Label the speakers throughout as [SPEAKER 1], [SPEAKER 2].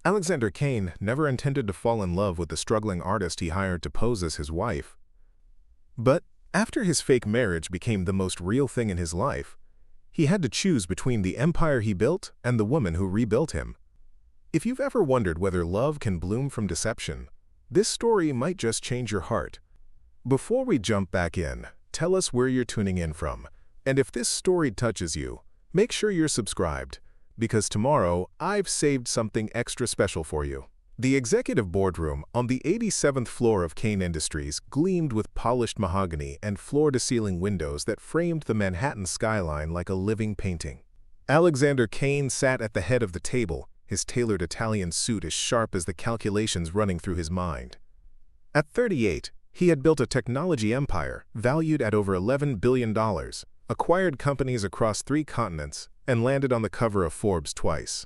[SPEAKER 1] Alexander Kane never intended to fall in love with the struggling artist he hired to pose as his wife. But after his fake marriage became the most real thing in his life, he had to choose between the empire he built and the woman who rebuilt him. If you've ever wondered whether love can bloom from deception, this story might just change your heart. Before we jump back in, tell us where you're tuning in from, and if this story touches you, make sure you're subscribed, because tomorrow I've saved something extra special for you. The executive boardroom on the 87th floor of Kane Industries gleamed with polished mahogany and floor-to-ceiling windows that framed the Manhattan skyline like a living painting. Alexander Kane sat at the head of the table, his tailored Italian suit as sharp as the calculations running through his mind. At 38, he had built a technology empire valued at over $11 billion, acquired companies across 3 continents, and landed on the cover of Forbes twice.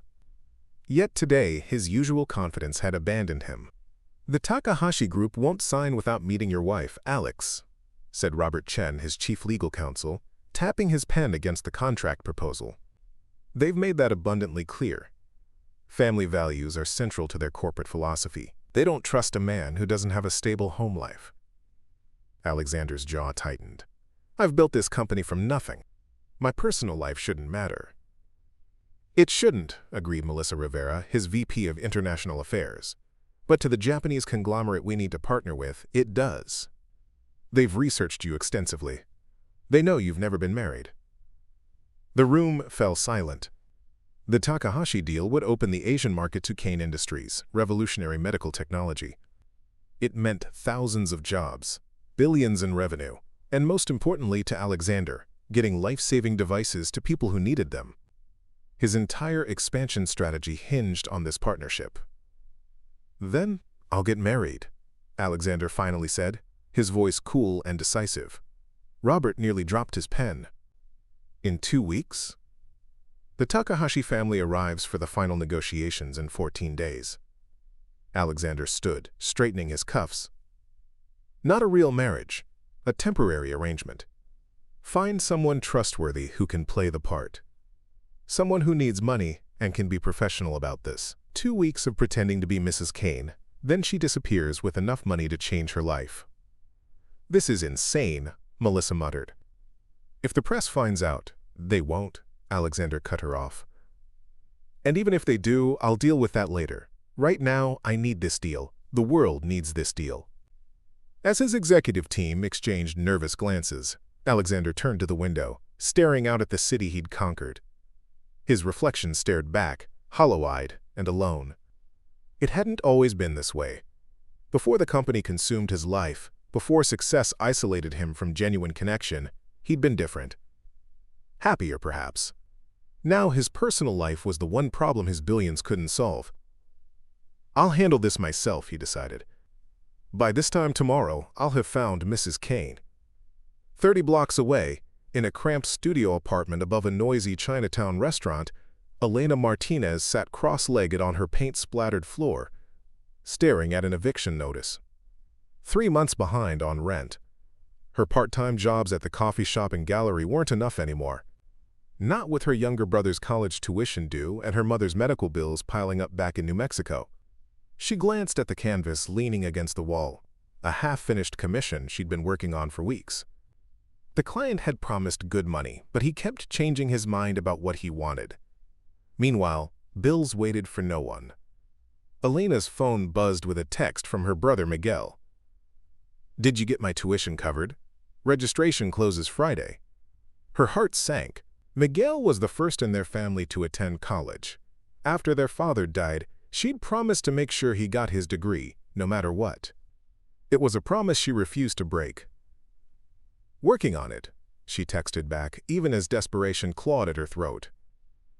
[SPEAKER 1] Yet today, his usual confidence had abandoned him. "The Takahashi Group won't sign without meeting your wife, Alex," said Robert Chen, his chief legal counsel, tapping his pen against the contract proposal. "They've made that abundantly clear. Family values are central to their corporate philosophy. They don't trust a man who doesn't have a stable home life." Alexander's jaw tightened. "I've built this company from nothing. My personal life shouldn't matter." "It shouldn't," agreed Melissa Rivera, his VP of International Affairs. "But to the Japanese conglomerate we need to partner with, it does. They've researched you extensively. They know you've never been married." The room fell silent. The Takahashi deal would open the Asian market to Kane Industries, revolutionary medical technology. It meant thousands of jobs, billions in revenue, and most importantly to Alexander, getting life-saving devices to people who needed them. His entire expansion strategy hinged on this partnership. "Then I'll get married," Alexander finally said, his voice cool and decisive. Robert nearly dropped his pen. "In 2 weeks?" The Takahashi family arrives for the final negotiations in 14 days. Alexander stood, straightening his cuffs. "Not a real marriage, a temporary arrangement. Find someone trustworthy who can play the part. Someone who needs money and can be professional about this. 2 weeks of pretending to be Mrs. Kane, then she disappears with enough money to change her life." "This is insane," Melissa muttered. "If the press finds out, they won't," Alexander cut her off. "And even if they do, I'll deal with that later. Right now, I need this deal. The world needs this deal." As his executive team exchanged nervous glances, Alexander turned to the window, staring out at the city he'd conquered. His reflection stared back, hollow-eyed and alone. It hadn't always been this way. Before the company consumed his life, before success isolated him from genuine connection, he'd been different. Happier, perhaps. Now his personal life was the one problem his billions couldn't solve. "I'll handle this myself," he decided. "By this time tomorrow, I'll have found Mrs. Kane." 30 blocks away, in a cramped studio apartment above a noisy Chinatown restaurant, Elena Martinez sat cross-legged on her paint-splattered floor, staring at an eviction notice. 3 months behind on rent. Her part-time jobs at the coffee shop and gallery weren't enough anymore. Not with her younger brother's college tuition due and her mother's medical bills piling up back in New Mexico. She glanced at the canvas leaning against the wall, a half-finished commission she'd been working on for weeks. The client had promised good money, but he kept changing his mind about what he wanted. Meanwhile, bills waited for no one. Elena's phone buzzed with a text from her brother Miguel. "Did you get my tuition covered? Registration closes Friday." Her heart sank. Miguel was the first in their family to attend college. After their father died, she'd promised to make sure he got his degree, no matter what. It was a promise she refused to break. "Working on it," she texted back, even as desperation clawed at her throat.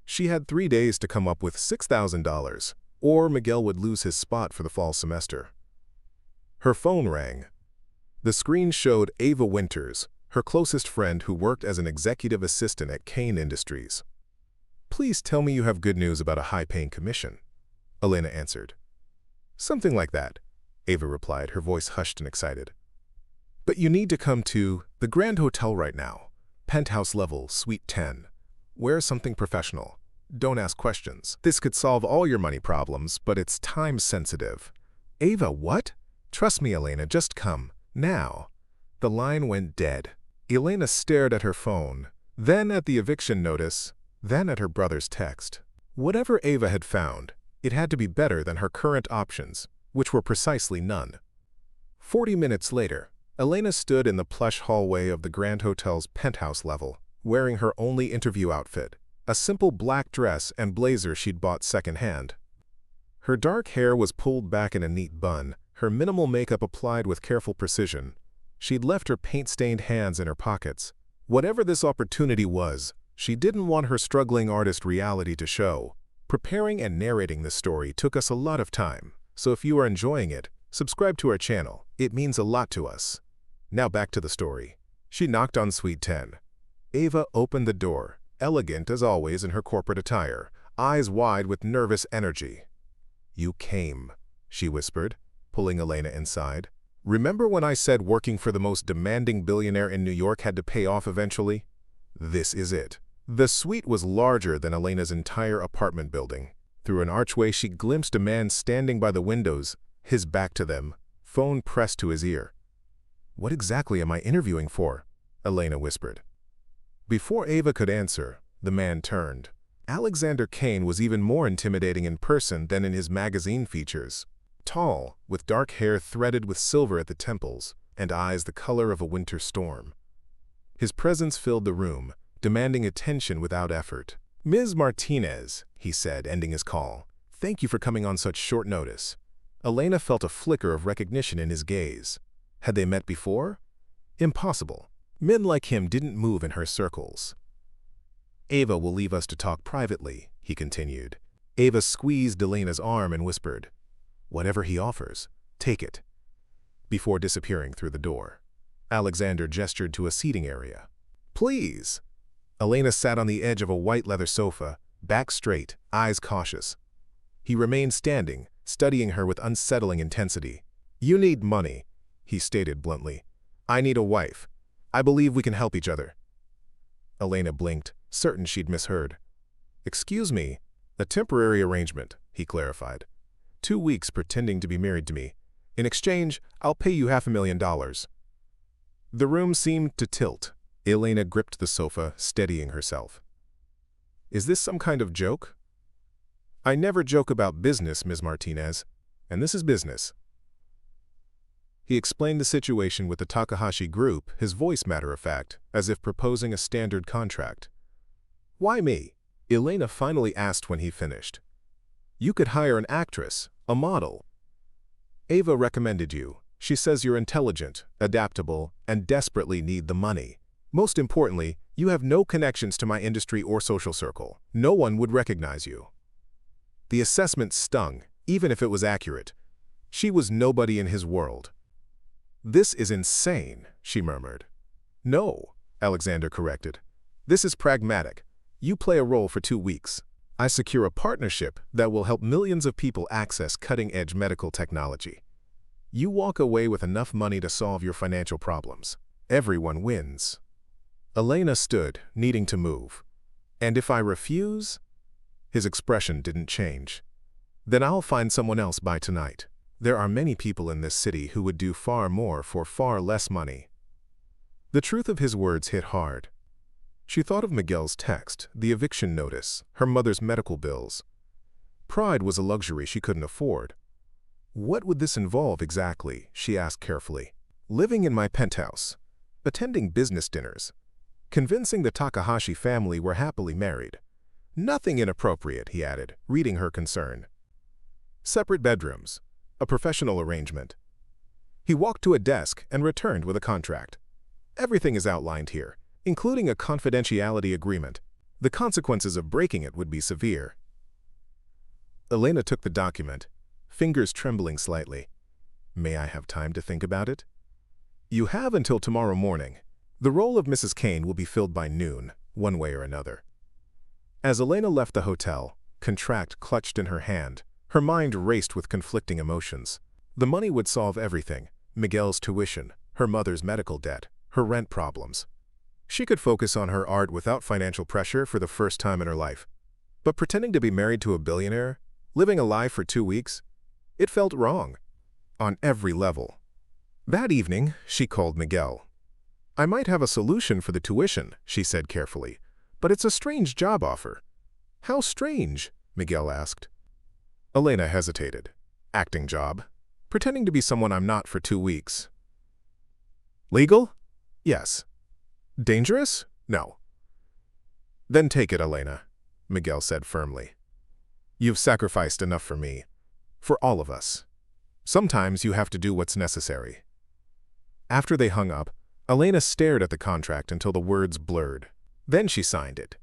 [SPEAKER 1] She had 3 days to come up with $6,000, or Miguel would lose his spot for the fall semester. Her phone rang. The screen showed Ava Winters, her closest friend who worked as an executive assistant at Kane Industries. "Please tell me you have good news about a high-paying commission," Elena answered. "Something like that," Ava replied, her voice hushed and excited. "But you need to come to the Grand Hotel right now, penthouse level, suite 10. Wear something professional. Don't ask questions. This could solve all your money problems, but it's time-sensitive. Ava, what? Trust me, Elena, just come. Now. The line went dead. Elena stared at her phone, then at the eviction notice, then at her brother's text. Whatever Ava had found, it had to be better than her current options, which were precisely none. 40 minutes later, Elena stood in the plush hallway of the Grand Hotel's penthouse level, wearing her only interview outfit, a simple black dress and blazer she'd bought secondhand. Her dark hair was pulled back in a neat bun, her minimal makeup applied with careful precision. She'd left her paint-stained hands in her pockets. Whatever this opportunity was, she didn't want her struggling artist reality to show. Preparing and narrating this story took us a lot of time, so if you are enjoying it, subscribe to our channel. It means a lot to us. Now back to the story. She knocked on Suite 10. Ava opened the door, elegant as always in her corporate attire, eyes wide with nervous energy. "You came," she whispered, pulling Elena inside. "Remember when I said working for the most demanding billionaire in New York had to pay off eventually? This is it." The suite was larger than Elena's entire apartment building. Through an archway she glimpsed a man standing by the windows, his back to them, phone pressed to his ear. "What exactly am I interviewing for?" Elena whispered. Before Ava could answer, the man turned. Alexander Kane was even more intimidating in person than in his magazine features. Tall, with dark hair threaded with silver at the temples, and eyes the color of a winter storm. His presence filled the room, demanding attention without effort. "Ms. Martinez," he said, ending his call, "thank you for coming on such short notice." Elena felt a flicker of recognition in his gaze. Had they met before? Impossible. Men like him didn't move in her circles. "Ava will leave us to talk privately," he continued. Ava squeezed Elena's arm and whispered, "Whatever he offers, take it," before disappearing through the door. Alexander gestured to a seating area. "Please." Elena sat on the edge of a white leather sofa, back straight, eyes cautious. He remained standing, studying her with unsettling intensity. "You need money," he stated bluntly. "I need a wife. I believe we can help each other." Elena blinked, certain she'd misheard. "Excuse me, a temporary arrangement," he clarified. 2 weeks pretending to be married to me. In exchange, I'll pay you $500,000. The room seemed to tilt. Elena gripped the sofa, steadying herself. "Is this some kind of joke?" "I never joke about business, Ms. Martinez, and this is business." He explained the situation with the Takahashi Group, his voice matter-of-fact, as if proposing a standard contract. "Why me?" Elena finally asked when he finished. "You could hire an actress, a model. Ava recommended you. She says you're intelligent, adaptable, and desperately need the money. Most importantly, you have no connections to my industry or social circle. No one would recognize you." The assessment stung, even if it was accurate. She was nobody in his world. "This is insane," she murmured. "No," Alexander corrected. "This is pragmatic. You play a role for 2 weeks. I secure a partnership that will help millions of people access cutting-edge medical technology. You walk away with enough money to solve your financial problems. Everyone wins." Elena stood, needing to move. "And if I refuse?" His expression didn't change. "Then I'll find someone else by tonight. There are many people in this city who would do far more for far less money." The truth of his words hit hard. She thought of Miguel's text, the eviction notice, her mother's medical bills. Pride was a luxury she couldn't afford. What would this involve exactly, she asked carefully. Living in my penthouse, attending business dinners, convincing the Takahashi family we're happily married. Nothing inappropriate, he added, reading her concern. Separate bedrooms, a professional arrangement. He walked to a desk and returned with a contract. Everything is outlined here, including a confidentiality agreement. The consequences of breaking it would be severe. Elena took the document, fingers trembling slightly. May I have time to think about it? You have until tomorrow morning. The role of Mrs. Kane will be filled by noon, one way or another. As Elena left the hotel, contract clutched in her hand, her mind raced with conflicting emotions. The money would solve everything: Miguel's tuition, her mother's medical debt, her rent problems. She could focus on her art without financial pressure for the first time in her life. But pretending to be married to a billionaire, living a lie for 2 weeks, it felt wrong. On every level. That evening, she called Miguel. "I might have a solution for the tuition," she said carefully, "but it's a strange job offer." "How strange?" Miguel asked. Elena hesitated. "Acting job. Pretending to be someone I'm not for 2 weeks." "Legal?" "Yes." "Dangerous?" "No." "Then take it, Elena," Miguel said firmly. "You've sacrificed enough for me. For all of us. Sometimes you have to do what's necessary." After they hung up, Elena stared at the contract until the words blurred. Then she signed it.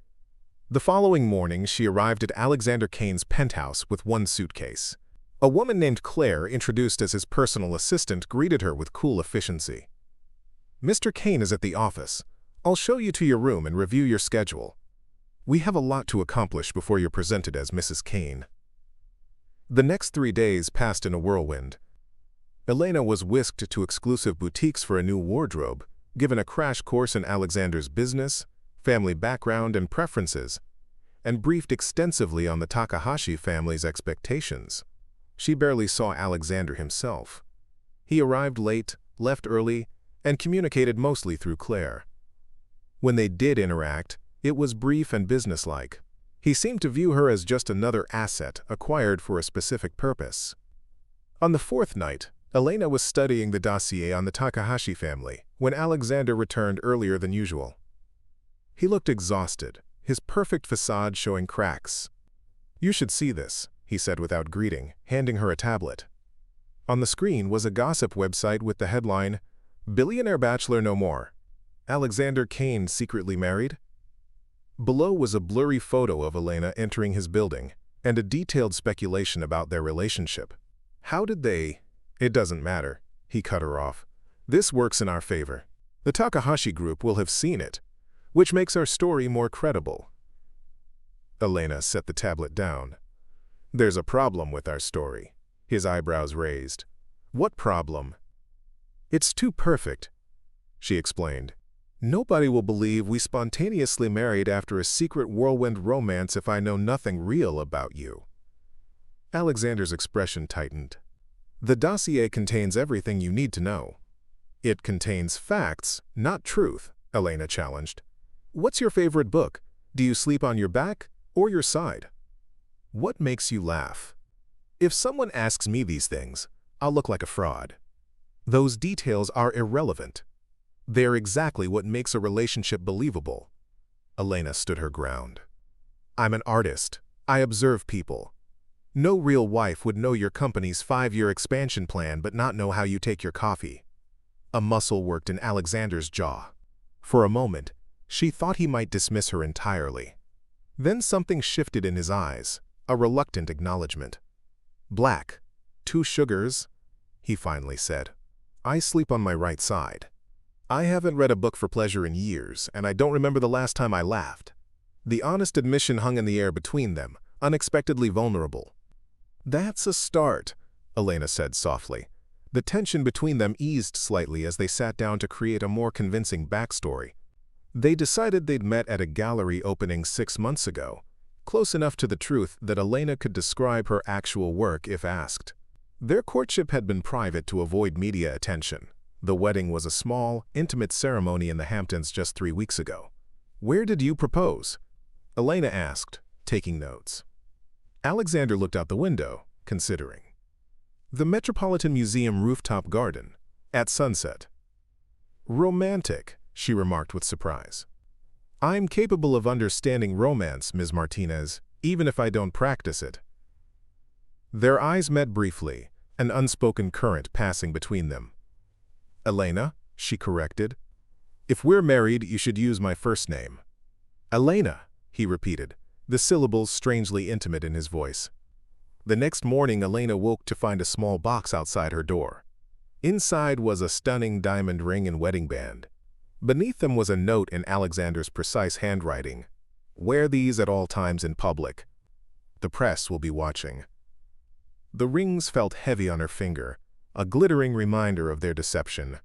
[SPEAKER 1] The following morning, she arrived at Alexander Kane's penthouse with one suitcase. A woman named Claire, introduced as his personal assistant, greeted her with cool efficiency. "Mr. Kane is at the office. I'll show you to your room and review your schedule. We have a lot to accomplish before you're presented as Mrs. Kane." The next 3 days passed in a whirlwind. Elena was whisked to exclusive boutiques for a new wardrobe, given a crash course in Alexander's business, family background, and preferences, and briefed extensively on the Takahashi family's expectations. She barely saw Alexander himself. He arrived late, left early, and communicated mostly through Claire. When they did interact, it was brief and businesslike. He seemed to view her as just another asset acquired for a specific purpose. On the fourth night, Elena was studying the dossier on the Takahashi family when Alexander returned earlier than usual. He looked exhausted, his perfect facade showing cracks. "You should see this," he said without greeting, handing her a tablet. On the screen was a gossip website with the headline, "Billionaire Bachelor No More. Alexander Kane secretly married?" Below was a blurry photo of Elena entering his building, and a detailed speculation about their relationship. "How did they—" "It doesn't matter," he cut her off. "This works in our favor. The Takahashi group will have seen it, which makes our story more credible." Elena set the tablet down. "There's a problem with our story." His eyebrows raised. "What problem?" "It's too perfect," she explained. "Nobody will believe we spontaneously married after a secret whirlwind romance if I know nothing real about you." Alexander's expression tightened. "The dossier contains everything you need to know." "It contains facts, not truth," Elena challenged. "What's your favorite book? Do you sleep on your back or your side? What makes you laugh? If someone asks me these things, I'll look like a fraud. Those details are irrelevant. They're exactly what makes a relationship believable." Elena stood her ground. "I'm an artist. I observe people. No real wife would know your company's 5-year expansion plan but not know how you take your coffee." A muscle worked in Alexander's jaw. For a moment, she thought he might dismiss her entirely. Then something shifted in his eyes, a reluctant acknowledgement. "Black. 2 sugars," he finally said. "I sleep on my right side. I haven't read a book for pleasure in years, and I don't remember the last time I laughed." The honest admission hung in the air between them, unexpectedly vulnerable. "That's a start," Elena said softly. The tension between them eased slightly as they sat down to create a more convincing backstory. They decided they'd met at a gallery opening 6 months ago, close enough to the truth that Elena could describe her actual work if asked. Their courtship had been private to avoid media attention. The wedding was a small, intimate ceremony in the Hamptons just 3 weeks ago. "Where did you propose?" Elena asked, taking notes. Alexander looked out the window, considering. "The Metropolitan Museum rooftop garden, at sunset." "Romantic," she remarked with surprise. "I'm capable of understanding romance, Ms. Martinez, even if I don't practice it." Their eyes met briefly, an unspoken current passing between them. "Elena," she corrected. "If we're married, you should use my first name." "Elena," he repeated, the syllables strangely intimate in his voice. The next morning, Elena woke to find a small box outside her door. Inside was a stunning diamond ring and wedding band. Beneath them was a note in Alexander's precise handwriting. "Wear these at all times in public. The press will be watching." The rings felt heavy on her finger, a glittering reminder of their deception.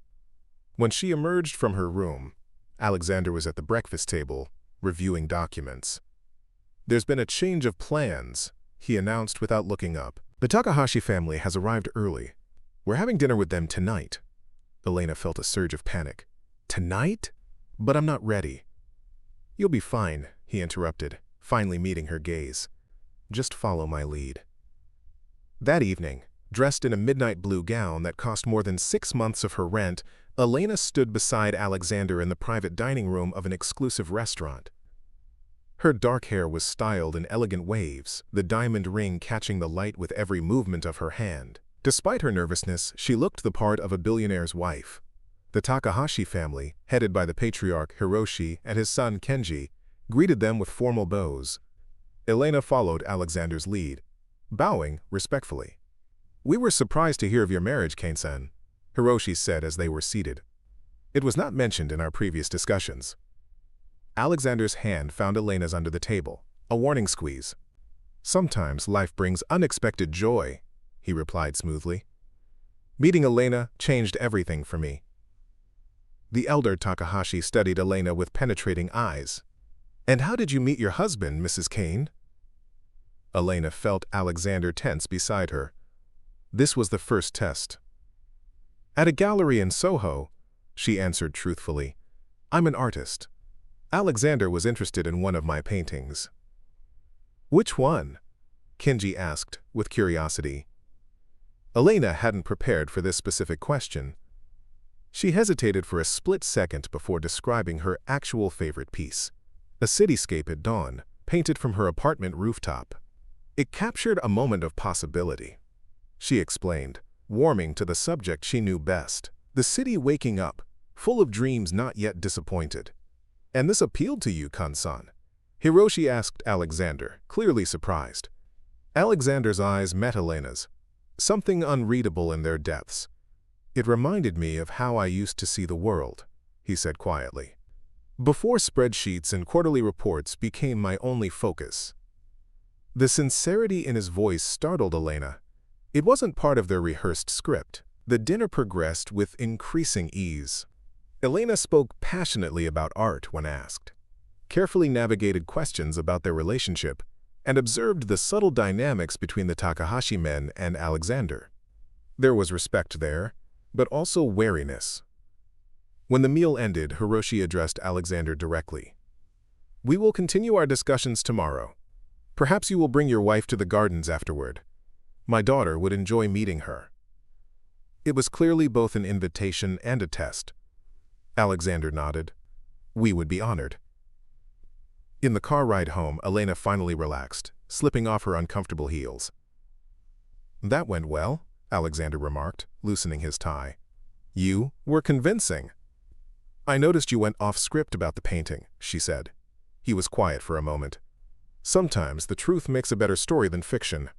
[SPEAKER 1] When she emerged from her room, Alexander was at the breakfast table, reviewing documents. "There's been a change of plans," he announced without looking up. "The Takahashi family has arrived early. We're having dinner with them tonight." Elena felt a surge of panic. "Tonight? But I'm not ready." "You'll be fine," he interrupted, finally meeting her gaze. "Just follow my lead." That evening, dressed in a midnight blue gown that cost more than 6 months of her rent, Elena stood beside Alexander in the private dining room of an exclusive restaurant. Her dark hair was styled in elegant waves, the diamond ring catching the light with every movement of her hand. Despite her nervousness, she looked the part of a billionaire's wife. The Takahashi family, headed by the patriarch Hiroshi and his son Kenji, greeted them with formal bows. Elena followed Alexander's lead, bowing respectfully. "We were surprised to hear of your marriage, Kane-san," Hiroshi said as they were seated. "It was not mentioned in our previous discussions." Alexander's hand found Elena's under the table, a warning squeeze. "Sometimes life brings unexpected joy," he replied smoothly. "Meeting Elena changed everything for me." The elder Takahashi studied Elena with penetrating eyes. "And how did you meet your husband, Mrs. Kane?" Elena felt Alexander tense beside her. This was the first test. "At a gallery in Soho," she answered truthfully. "I'm an artist. Alexander was interested in one of my paintings." "Which one?" Kenji asked, with curiosity. Elena hadn't prepared for this specific question. She hesitated for a split second before describing her actual favorite piece, a cityscape at dawn, painted from her apartment rooftop. It captured a moment of possibility. She explained, warming to the subject she knew best, the city waking up, full of dreams not yet disappointed. "And this appealed to you, Kan-san?" Hiroshi asked Alexander, clearly surprised. Alexander's eyes met Elena's, something unreadable in their depths. "It reminded me of how I used to see the world," he said quietly, "before spreadsheets and quarterly reports became my only focus." The sincerity in his voice startled Elena. It wasn't part of their rehearsed script. The dinner progressed with increasing ease. Elena spoke passionately about art when asked, carefully navigated questions about their relationship, and observed the subtle dynamics between the Takahashi men and Alexander. There was respect there, but also wariness. When the meal ended, Hiroshi addressed Alexander directly. "We will continue our discussions tomorrow. Perhaps you will bring your wife to the gardens afterward. My daughter would enjoy meeting her." It was clearly both an invitation and a test. Alexander nodded. "We would be honored." In the car ride home, Elena finally relaxed, slipping off her uncomfortable heels. "That went well," Alexander remarked, loosening his tie. "You were convincing." "I noticed you went off script about the painting," she said. He was quiet for a moment. "Sometimes the truth makes a better story than fiction."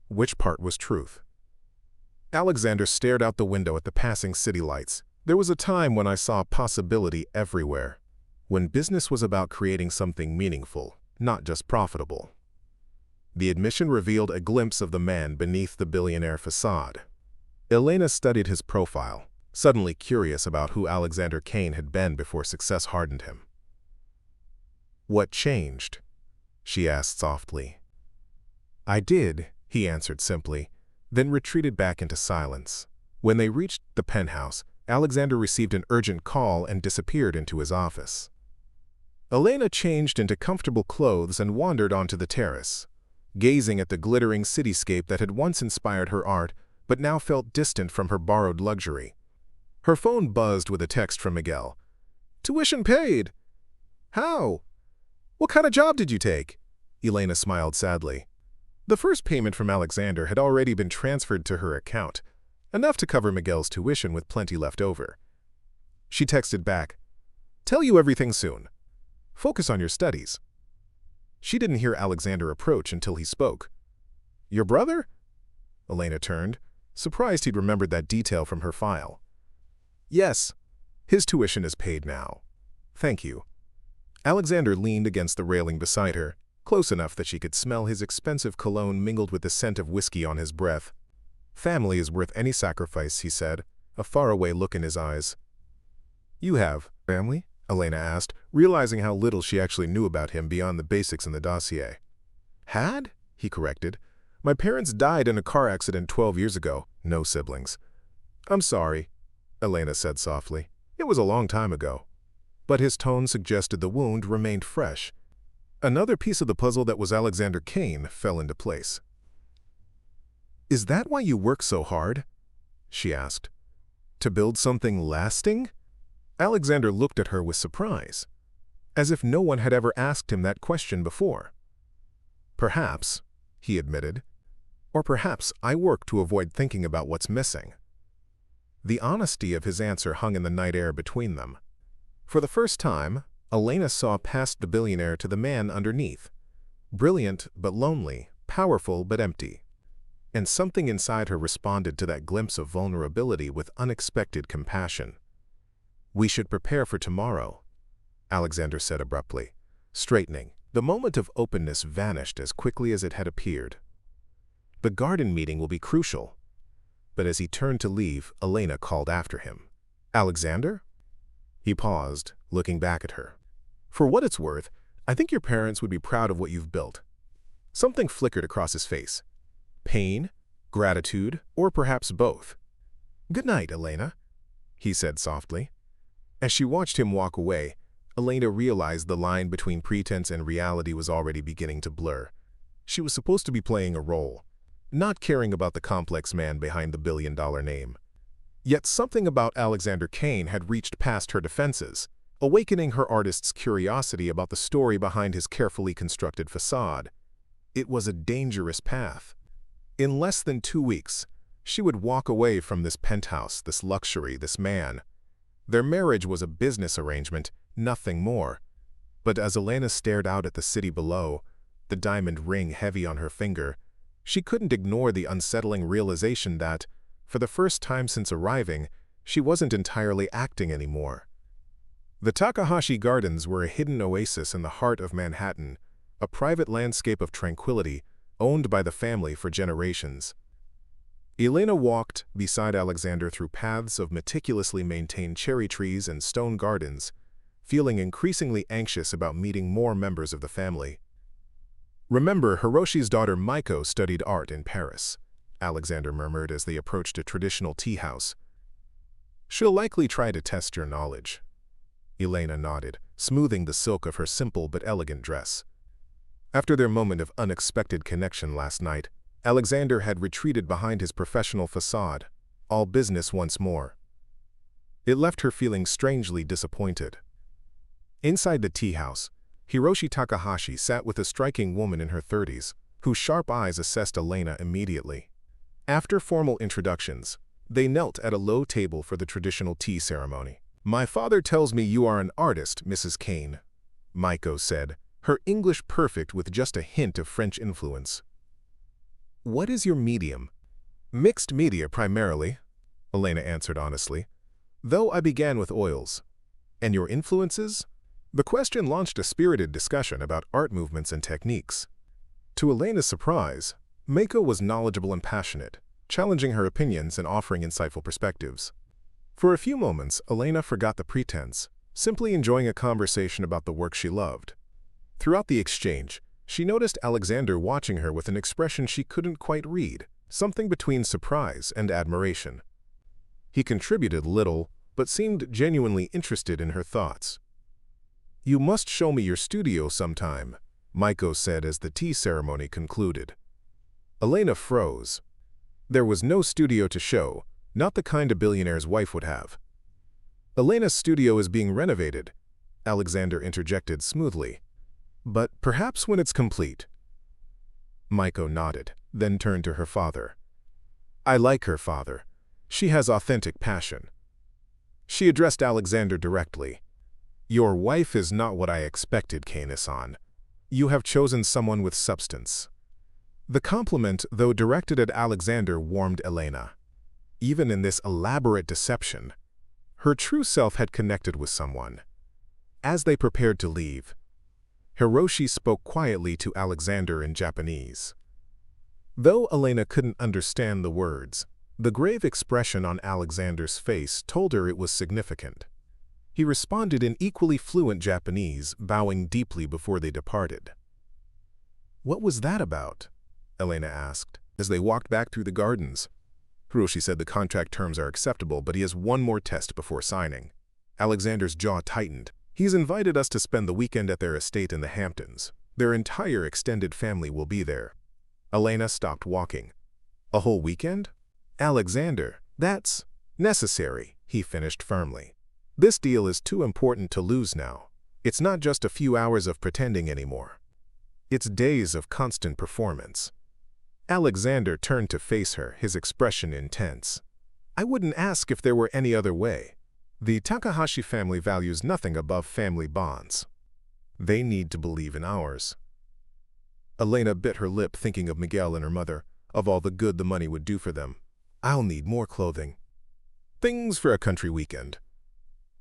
[SPEAKER 1] Which part was truth? Alexander stared out the window at the passing city lights. "There was a time when I saw possibility everywhere, when business was about creating something meaningful, not just profitable." The admission revealed a glimpse of the man beneath the billionaire facade. Elena studied his profile, suddenly curious about who Alexander Kane had been before success hardened him. "What changed?" she asked softly. "I did," he answered simply, then retreated back into silence. When they reached the penthouse, Alexander received an urgent call and disappeared into his office. Elena changed into comfortable clothes and wandered onto the terrace, gazing at the glittering cityscape that had once inspired her art but now felt distant from her borrowed luxury. Her phone buzzed with a text from Miguel. "Tuition paid!" "How? What kind of job did you take?" Elena smiled sadly. The first payment from Alexander had already been transferred to her account, enough to cover Miguel's tuition with plenty left over. She texted back, "Tell you everything soon. Focus on your studies." She didn't hear Alexander approach until he spoke. "Your brother?" Elena turned, surprised he'd remembered that detail from her file. "Yes, his tuition is paid now. Thank you." Alexander leaned against the railing beside her, close enough that she could smell his expensive cologne mingled with the scent of whiskey on his breath. "Family is worth any sacrifice," he said, a faraway look in his eyes. "You have family?" Elena asked, realizing how little she actually knew about him beyond the basics in the dossier. Had? He corrected. My parents died in a car accident 12 years ago. No siblings. I'm sorry, Elena said softly. It was a long time ago. But his tone suggested the wound remained fresh. Another piece of the puzzle that was Alexander Kane fell into place. Is that why you work so hard? She asked. To build something lasting? Alexander looked at her with surprise, as if no one had ever asked him that question before. Perhaps, he admitted, or perhaps I work to avoid thinking about what's missing. The honesty of his answer hung in the night air between them. For the first time, Elena saw past the billionaire to the man underneath. Brilliant but lonely, powerful but empty. And something inside her responded to that glimpse of vulnerability with unexpected compassion. We should prepare for tomorrow, Alexander said abruptly, straightening. The moment of openness vanished as quickly as it had appeared. The garden meeting will be crucial. But as he turned to leave, Elena called after him. Alexander? He paused, looking back at her. For what it's worth, I think your parents would be proud of what you've built. Something flickered across his face. Pain, gratitude, or perhaps both. Good night, Elena, he said softly. As she watched him walk away, Elena realized the line between pretense and reality was already beginning to blur. She was supposed to be playing a role, not caring about the complex man behind the billion-dollar name. Yet something about Alexander Kane had reached past her defenses, awakening her artist's curiosity about the story behind his carefully constructed facade. It was a dangerous path. In less than 2 weeks, she would walk away from this penthouse, this luxury, this man. Their marriage was a business arrangement, nothing more. But as Elena stared out at the city below, the diamond ring heavy on her finger, she couldn't ignore the unsettling realization that, for the first time since arriving, she wasn't entirely acting anymore. The Takahashi Gardens were a hidden oasis in the heart of Manhattan, a private landscape of tranquility owned by the family for generations. Elena walked beside Alexander through paths of meticulously maintained cherry trees and stone gardens, feeling increasingly anxious about meeting more members of the family. Remember, Hiroshi's daughter Maiko studied art in Paris, Alexander murmured as they approached a traditional tea house. She'll likely try to test your knowledge. Elena nodded, smoothing the silk of her simple but elegant dress. After their moment of unexpected connection last night, Alexander had retreated behind his professional facade, all business once more. It left her feeling strangely disappointed. Inside the tea house, Hiroshi Takahashi sat with a striking woman in her 30s, whose sharp eyes assessed Elena immediately. After formal introductions, they knelt at a low table for the traditional tea ceremony. My father tells me you are an artist, Mrs. Kane, Maiko said, her English perfect with just a hint of French influence. What is your medium? Mixed media primarily, Elena answered honestly, though I began with oils. And your influences? The question launched a spirited discussion about art movements and techniques. To Elena's surprise, Maiko was knowledgeable and passionate, challenging her opinions and offering insightful perspectives. For a few moments, Elena forgot the pretense, simply enjoying a conversation about the work she loved. Throughout the exchange, she noticed Alexander watching her with an expression she couldn't quite read, something between surprise and admiration. He contributed little, but seemed genuinely interested in her thoughts. You must show me your studio sometime, Maiko said as the tea ceremony concluded. Elena froze. There was no studio to show, not the kind a billionaire's wife would have. Elena's studio is being renovated, Alexander interjected smoothly. But perhaps when it's complete. Maiko nodded, then turned to her father. I like her, father. She has authentic passion. She addressed Alexander directly. Your wife is not what I expected, Kane-san. You have chosen someone with substance. The compliment, though directed at Alexander, warmed Elena. Even in this elaborate deception, her true self had connected with someone. As they prepared to leave, Hiroshi spoke quietly to Alexander in Japanese. Though Elena couldn't understand the words, the grave expression on Alexander's face told her it was significant. He responded in equally fluent Japanese, bowing deeply before they departed. "What was that about?" Elena asked, as they walked back through the gardens. Hiroshi said the contract terms are acceptable, but he has one more test before signing. Alexander's jaw tightened. "He's invited us to spend the weekend at their estate in the Hamptons. Their entire extended family will be there." Elena stopped walking. "A whole weekend?" "Alexander, that's necessary," he finished firmly. "This deal is too important to lose now. It's not just a few hours of pretending anymore. It's days of constant performance." Alexander turned to face her, his expression intense. "I wouldn't ask if there were any other way. The Takahashi family values nothing above family bonds. They need to believe in ours." Elena bit her lip, thinking of Miguel and her mother, of all the good the money would do for them. "I'll need more clothing. Things for a country weekend."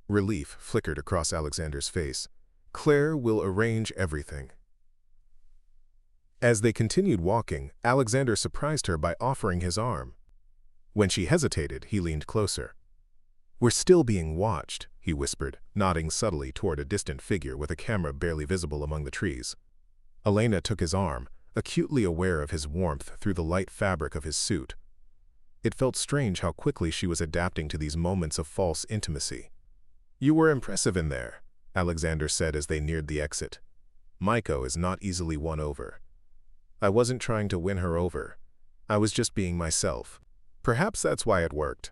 [SPEAKER 1] Relief flickered across Alexander's face. "Claire will arrange everything." As they continued walking, Alexander surprised her by offering his arm. When she hesitated, he leaned closer. "We're still being watched," he whispered, nodding subtly toward a distant figure with a camera barely visible among the trees. Elena took his arm, acutely aware of his warmth through the light fabric of his suit. It felt strange how quickly she was adapting to these moments of false intimacy. "You were impressive in there," Alexander said as they neared the exit. "Maiko is not easily won over." "I wasn't trying to win her over. I was just being myself. Perhaps that's why it worked."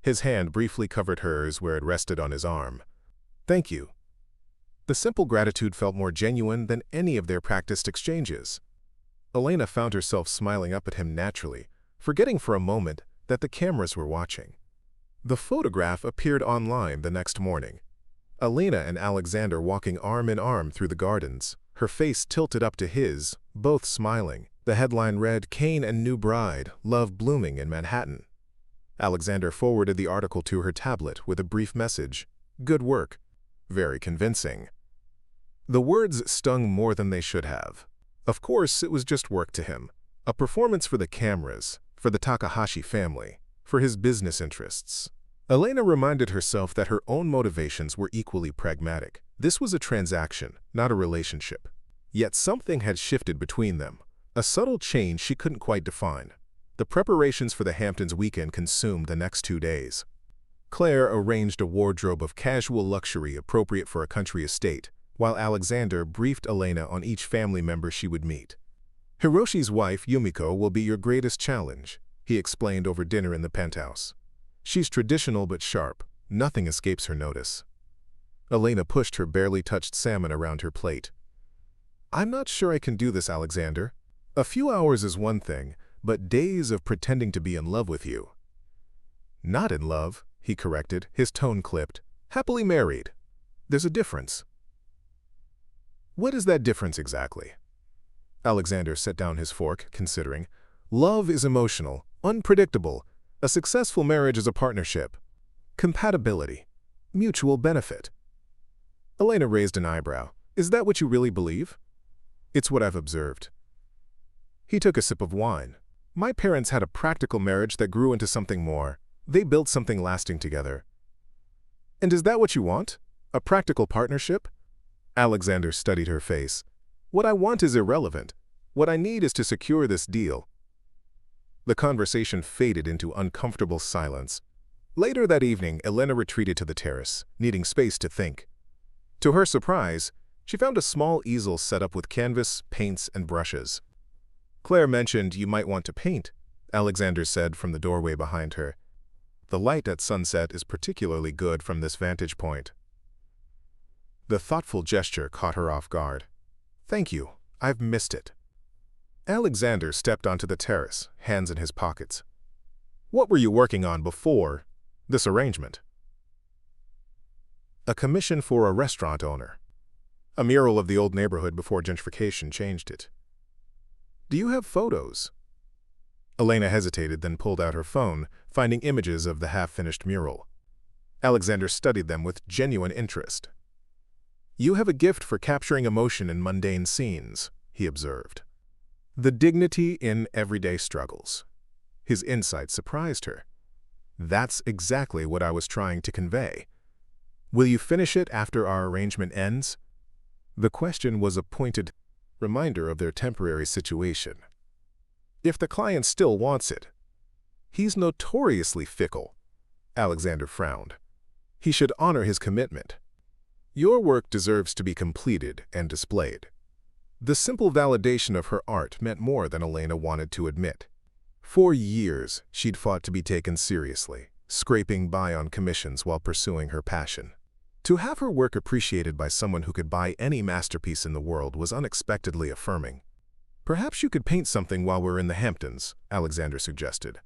[SPEAKER 1] His hand briefly covered hers where it rested on his arm. "Thank you." The simple gratitude felt more genuine than any of their practiced exchanges. Elena found herself smiling up at him naturally, forgetting for a moment that the cameras were watching. The photograph appeared online the next morning. Elena and Alexander walking arm in arm through the gardens, her face tilted up to his, both smiling. The headline read, "Kane and New Bride, Love Blooming in Manhattan." Alexander forwarded the article to her tablet with a brief message. "Good work. Very convincing." The words stung more than they should have. Of course, it was just work to him. A performance for the cameras, for the Takahashi family, for his business interests. Elena reminded herself that her own motivations were equally pragmatic. This was a transaction, not a relationship. Yet something had shifted between them, a subtle change she couldn't quite define. The preparations for the Hamptons weekend consumed the next 2 days. Claire arranged a wardrobe of casual luxury appropriate for a country estate, while Alexander briefed Elena on each family member she would meet. "Hiroshi's wife, Yumiko, will be your greatest challenge," he explained over dinner in the penthouse. "She's traditional but sharp. Nothing escapes her notice." Elena pushed her barely touched salmon around her plate. "I'm not sure I can do this, Alexander. A few hours is one thing, but days of pretending to be in love with you." "Not in love," he corrected, his tone clipped. "Happily married. There's a difference." "What is that difference exactly?" Alexander set down his fork, considering. "Love is emotional, unpredictable. A successful marriage is a partnership. Compatibility. Mutual benefit." Elena raised an eyebrow. "Is that what you really believe?" "It's what I've observed." He took a sip of wine. "My parents had a practical marriage that grew into something more. They built something lasting together." "And is that what you want? A practical partnership?" Alexander studied her face. "What I want is irrelevant. What I need is to secure this deal." The conversation faded into uncomfortable silence. Later that evening, Elena retreated to the terrace, needing space to think. To her surprise, she found a small easel set up with canvas, paints, and brushes. "Claire mentioned you might want to paint," Alexander said from the doorway behind her. "The light at sunset is particularly good from this vantage point." The thoughtful gesture caught her off guard. "Thank you. I've missed it." Alexander stepped onto the terrace, hands in his pockets. "What were you working on before this arrangement?" "A commission for a restaurant owner. A mural of the old neighborhood before gentrification changed it." "Do you have photos?" Elena hesitated, then pulled out her phone, finding images of the half-finished mural. Alexander studied them with genuine interest. "You have a gift for capturing emotion in mundane scenes," he observed. "The dignity in everyday struggles." His insight surprised her. "That's exactly what I was trying to convey." Will you finish it after our arrangement ends? The question was a pointed reminder of their temporary situation. If the client still wants it. He's notoriously fickle. Alexander frowned. He should honor his commitment. Your work deserves to be completed and displayed. The simple validation of her art meant more than Elena wanted to admit. For years, she'd fought to be taken seriously, scraping by on commissions while pursuing her passion. To have her work appreciated by someone who could buy any masterpiece in the world was unexpectedly affirming. Perhaps you could paint something while we're in the Hamptons, Alexander suggested.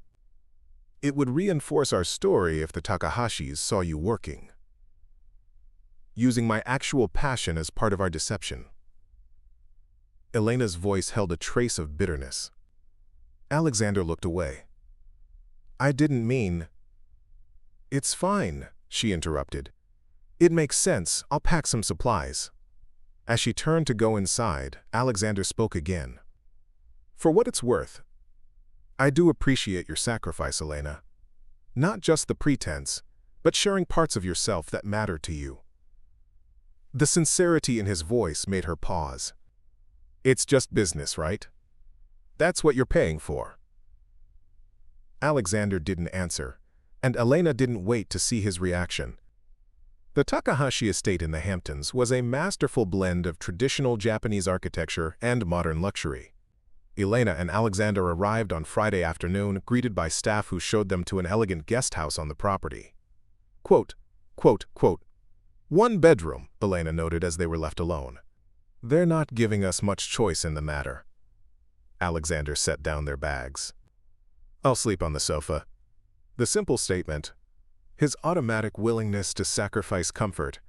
[SPEAKER 1] It would reinforce our story if the Takahashis saw you working. Using my actual passion as part of our deception. Elena's voice held a trace of bitterness. Alexander looked away. I didn't mean... It's fine, she interrupted. It makes sense. I'll pack some supplies. As she turned to go inside, Alexander spoke again. For what it's worth, I do appreciate your sacrifice, Elena. Not just the pretense, but sharing parts of yourself that matter to you. The sincerity in his voice made her pause. It's just business, right? That's what you're paying for. Alexander didn't answer, and Elena didn't wait to see his reaction. The Takahashi estate in the Hamptons was a masterful blend of traditional Japanese architecture and modern luxury. Elena and Alexander arrived on Friday afternoon, greeted by staff who showed them to an elegant guest house on the property. Quote, one bedroom, Elena noted as they were left alone. They're not giving us much choice in the matter. Alexander set down their bags. I'll sleep on the sofa. The simple statement, his automatic willingness to sacrifice comfort,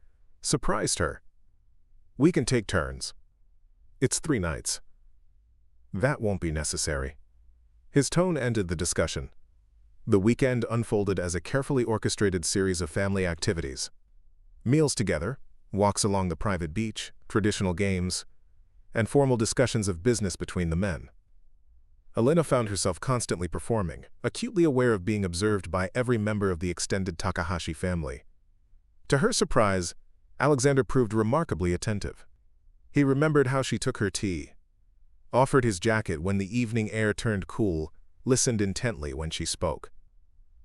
[SPEAKER 1] surprised her. We can take turns. It's 3 nights. That won't be necessary. His tone ended the discussion. The weekend unfolded as a carefully orchestrated series of family activities. Meals together, walks along the private beach, traditional games, and formal discussions of business between the men. Elena found herself constantly performing, acutely aware of being observed by every member of the extended Takahashi family. To her surprise, Alexander proved remarkably attentive. He remembered how she took her tea, offered his jacket when the evening air turned cool, listened intently when she spoke.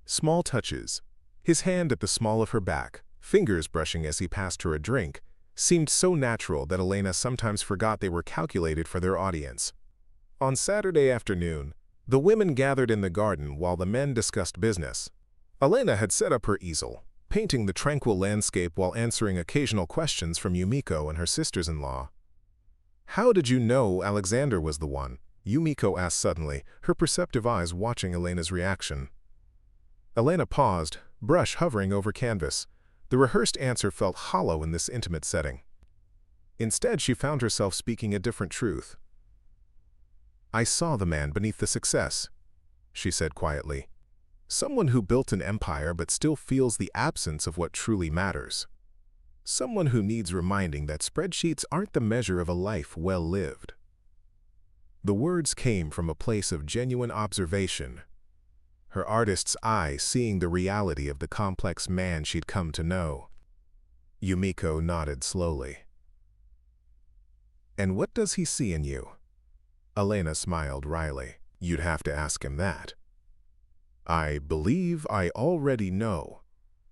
[SPEAKER 1] Small touches, his hand at the small of her back, fingers brushing as he passed her a drink, seemed so natural that Elena sometimes forgot they were calculated for their audience. On Saturday afternoon, the women gathered in the garden while the men discussed business. Elena had set up her easel, painting the tranquil landscape while answering occasional questions from Yumiko and her sisters-in-law. How did you know Alexander was the one? Yumiko asked suddenly, her perceptive eyes watching Elena's reaction. Elena paused, brush hovering over canvas. The rehearsed answer felt hollow in this intimate setting. Instead, she found herself speaking a different truth. I saw the man beneath the success, she said quietly. Someone who built an empire but still feels the absence of what truly matters. Someone who needs reminding that spreadsheets aren't the measure of a life well lived. The words came from a place of genuine observation, her artist's eye seeing the reality of the complex man she'd come to know. Yumiko nodded slowly. And what does he see in you? Elena smiled wryly. You'd have to ask him that. I believe I already know,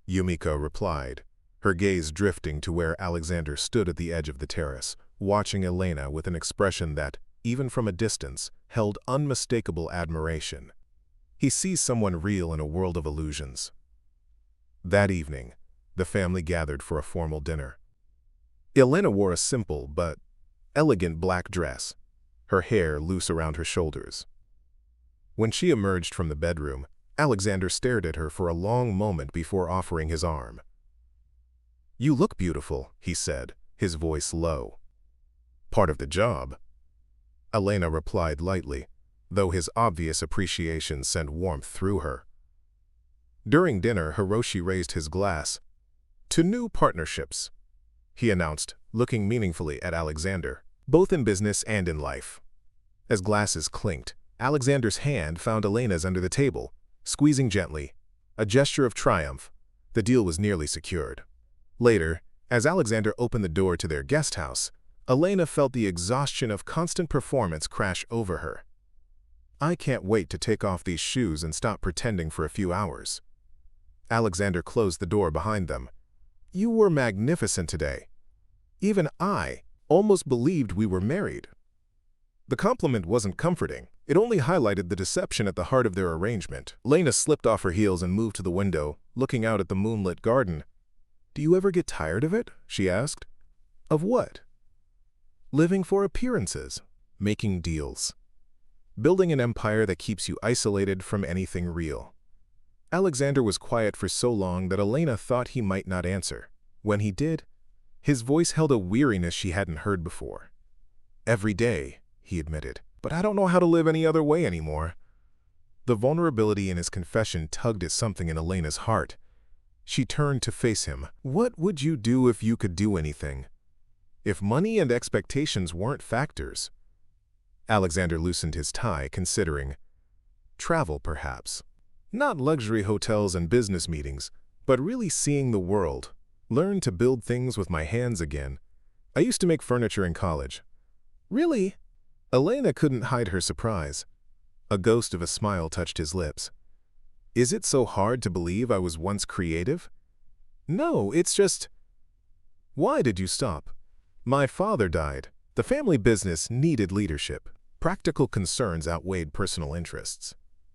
[SPEAKER 1] Yumiko replied, her gaze drifting to where Alexander stood at the edge of the terrace, watching Elena with an expression that, even from a distance, held unmistakable admiration. He sees someone real in a world of illusions. That evening, the family gathered for a formal dinner. Elena wore a simple but elegant black dress, her hair loose around her shoulders. When she emerged from the bedroom, Alexander stared at her for a long moment before offering his arm. You look beautiful, he said, his voice low. Part of the job, Elena replied lightly, though his obvious appreciation sent warmth through her. During dinner, Hiroshi raised his glass. To new partnerships, he announced, looking meaningfully at Alexander, both in business and in life. As glasses clinked, Alexander's hand found Elena's under the table, squeezing gently, a gesture of triumph. The deal was nearly secured. Later, as Alexander opened the door to their guest house, Elena felt the exhaustion of constant performance crash over her. "I can't wait to take off these shoes and stop pretending for a few hours." Alexander closed the door behind them. "You were magnificent today. Even I almost believed we were married." The compliment wasn't comforting. It only highlighted the deception at the heart of their arrangement. Elena slipped off her heels and moved to the window, looking out at the moonlit garden. "Do you ever get tired of it?" she asked. "Of what?" "Living for appearances, making deals, building an empire that keeps you isolated from anything real." Alexander was quiet for so long that Elena thought he might not answer. When he did, his voice held a weariness she hadn't heard before. "Every day," he admitted, "but I don't know how to live any other way anymore." The vulnerability in his confession tugged at something in Elena's heart. She turned to face him. "What would you do if you could do anything? If money and expectations weren't factors?" Alexander loosened his tie, considering. "Travel, perhaps. Not luxury hotels and business meetings, but really seeing the world. Learn to build things with my hands again. I used to make furniture in college." "Really?" Elena couldn't hide her surprise. A ghost of a smile touched his lips. "Is it so hard to believe I was once creative?" "No, it's just—" "Why did you stop?" "My father died. The family business needed leadership. Practical concerns outweighed personal interests."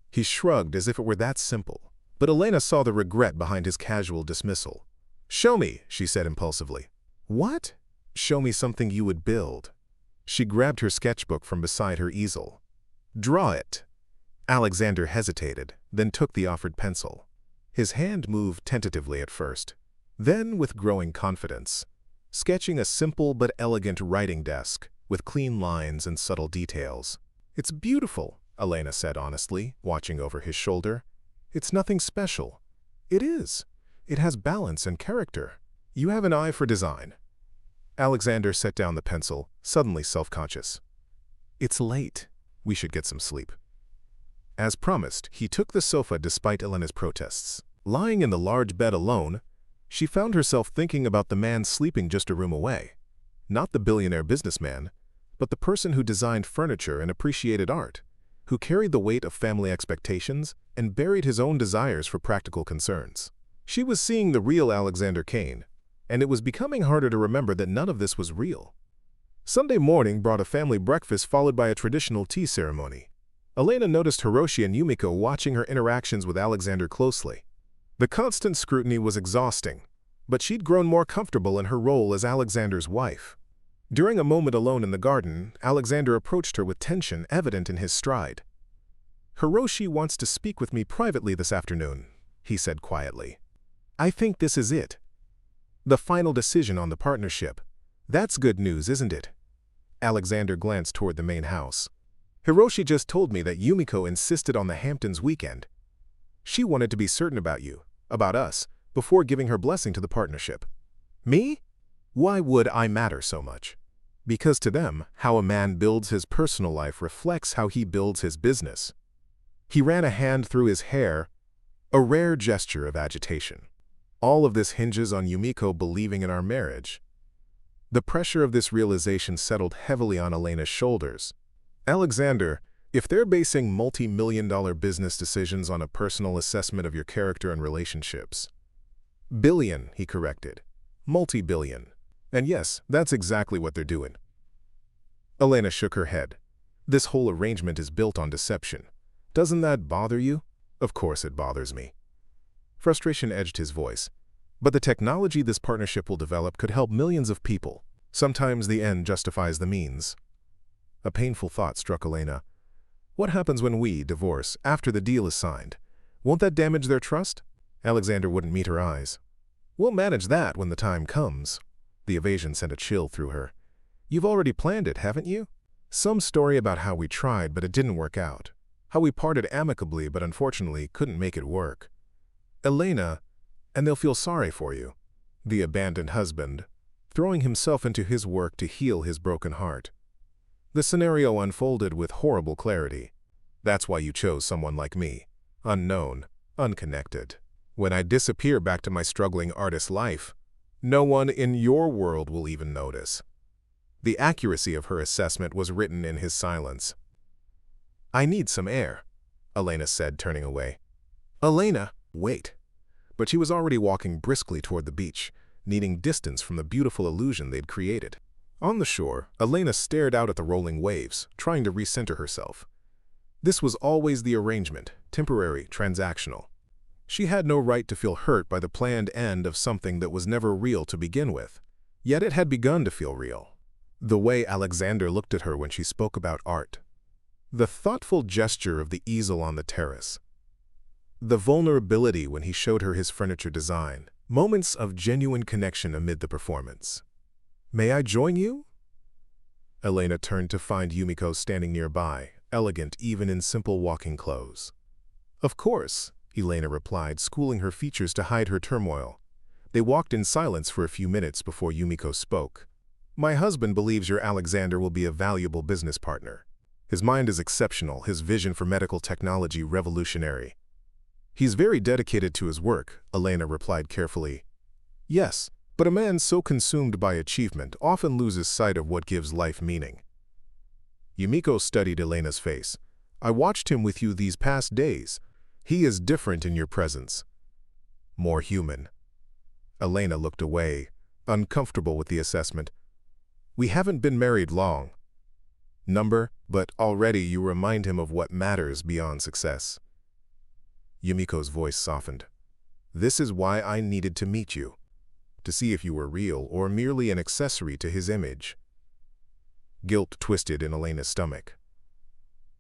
[SPEAKER 1] He shrugged as if it were that simple, but Elena saw the regret behind his casual dismissal. "Show me," she said impulsively. "What?" "Show me something you would build." She grabbed her sketchbook from beside her easel. "Draw it." Alexander hesitated, then took the offered pencil. His hand moved tentatively at first, then with growing confidence, sketching a simple but elegant writing desk with clean lines and subtle details. "It's beautiful," Elena said honestly, watching over his shoulder. "It's nothing special." "It is. It has balance and character. You have an eye for design." Alexander set down the pencil, suddenly self-conscious. "It's late. We should get some sleep." As promised, he took the sofa despite Elena's protests. Lying in the large bed alone, she found herself thinking about the man sleeping just a room away. Not the billionaire businessman, but the person who designed furniture and appreciated art, who carried the weight of family expectations and buried his own desires for practical concerns. She was seeing the real Alexander Kane, and it was becoming harder to remember that none of this was real. Sunday morning brought a family breakfast followed by a traditional tea ceremony. Elena noticed Hiroshi and Yumiko watching her interactions with Alexander closely. The constant scrutiny was exhausting, but she'd grown more comfortable in her role as Alexander's wife. During a moment alone in the garden, Alexander approached her with tension evident in his stride. "Hiroshi wants to speak with me privately this afternoon," he said quietly. "I think this is it. The final decision on the partnership. That's good news, isn't it?" Alexander glanced toward the main house. "Hiroshi just told me that Yumiko insisted on the Hamptons weekend. She wanted to be certain about you, about us, before giving her blessing to the partnership." "Me? Why would I matter so much?" "Because to them, how a man builds his personal life reflects how he builds his business." He ran a hand through his hair, a rare gesture of agitation. "All of this hinges on Yumiko believing in our marriage." The pressure of this realization settled heavily on Elena's shoulders. "Alexander, if they're basing multi-million-dollar business decisions on a personal assessment of your character and relationships—" "Billion," he corrected. "Multi-billion. And yes, that's exactly what they're doing." Elena shook her head. "This whole arrangement is built on deception. Doesn't that bother you?" "Of course it bothers me." Frustration edged his voice. "But the technology this partnership will develop could help millions of people. Sometimes the end justifies the means." A painful thought struck Elena. "What happens when we divorce after the deal is signed? Won't that damage their trust?" Alexander wouldn't meet her eyes. "We'll manage that when the time comes." The evasion sent a chill through her. "You've already planned it, haven't you? Some story about how we tried but it didn't work out. How we parted amicably but unfortunately couldn't make it work." "Elena, and they'll feel sorry for you." The abandoned husband, throwing himself into his work to heal his broken heart. The scenario unfolded with horrible clarity. "That's why you chose someone like me. Unknown, unconnected. When I disappear back to my struggling artist life, No one in your world will even notice." The accuracy of her assessment was written in his silence. "I need some air," Elena said, turning away. "Elena, wait." But she was already walking briskly toward the beach, needing distance from the beautiful illusion they'd created. On the shore, Elena stared out at the rolling waves, trying to recenter herself. This was always the arrangement, temporary, transactional. She had no right to feel hurt by the planned end of something that was never real to begin with. Yet it had begun to feel real. The way Alexander looked at her when she spoke about art. The thoughtful gesture of the easel on the terrace. The vulnerability when he showed her his furniture design. Moments of genuine connection amid the performance. "May I join you?" Elena turned to find Yumiko standing nearby, elegant even in simple walking clothes. "Of course," Elena replied, schooling her features to hide her turmoil. They walked in silence for a few minutes before Yumiko spoke. "My husband believes your Alexander will be a valuable business partner. His mind is exceptional, his vision for medical technology revolutionary." "He's very dedicated to his work," Elena replied carefully. "Yes, but a man so consumed by achievement often loses sight of what gives life meaning." Yumiko studied Elena's face. "I watched him with you these past days. He is different in your presence. More human." Elena looked away, uncomfortable with the assessment. "We haven't been married long. But already you remind him of what matters beyond success." Yumiko's voice softened. "This is why I needed to meet you, to see if you were real or merely an accessory to his image." Guilt twisted in Elena's stomach.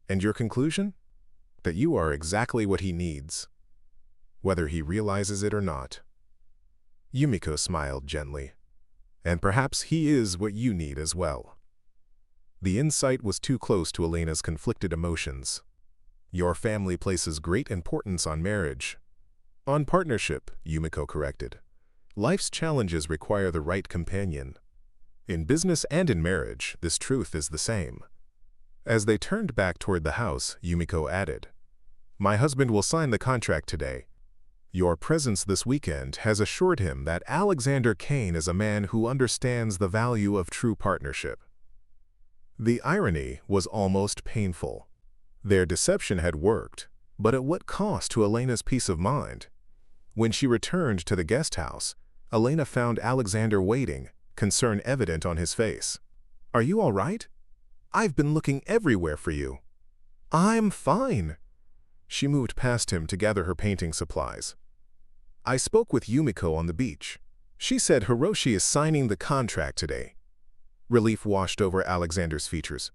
[SPEAKER 1] "And your conclusion? That you are exactly what he needs, whether he realizes it or not." Yumiko smiled gently. "And perhaps he is what you need as well." The insight was too close to Elena's conflicted emotions. "Your family places great importance on marriage." "On partnership," Yumiko corrected. "Life's challenges require the right companion. In business and in marriage, this truth is the same." As they turned back toward the house, Yumiko added, "My husband will sign the contract today. Your presence this weekend has assured him that Alexander Kane is a man who understands the value of true partnership." The irony was almost painful. Their deception had worked, but at what cost to Elena's peace of mind? When she returned to the guest house, Elena found Alexander waiting, concern evident on his face. "Are you all right? I've been looking everywhere for you." "I'm fine." She moved past him to gather her painting supplies. "I spoke with Yumiko on the beach. She said Hiroshi is signing the contract today." Relief washed over Alexander's features.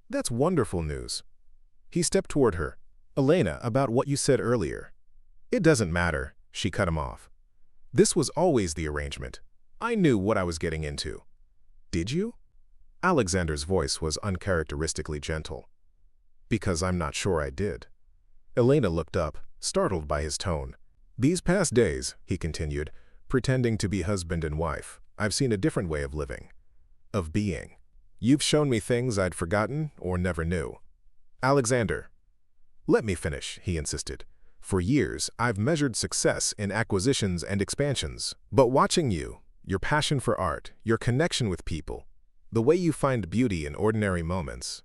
[SPEAKER 1] "That's wonderful news." He stepped toward her. "Elena, about what you said earlier." "It doesn't matter," she cut him off. "This was always the arrangement. I knew what I was getting into." "Did you?" Alexander's voice was uncharacteristically gentle. "Because I'm not sure I did." Elena looked up, startled by his tone. "These past days," he continued, "pretending to be husband and wife, I've seen a different way of living. Of being. You've shown me things I'd forgotten or never knew." "Alexander." "Let me finish," he insisted. "For years, I've measured success in acquisitions and expansions. But watching you, your passion for art, your connection with people, the way you find beauty in ordinary moments,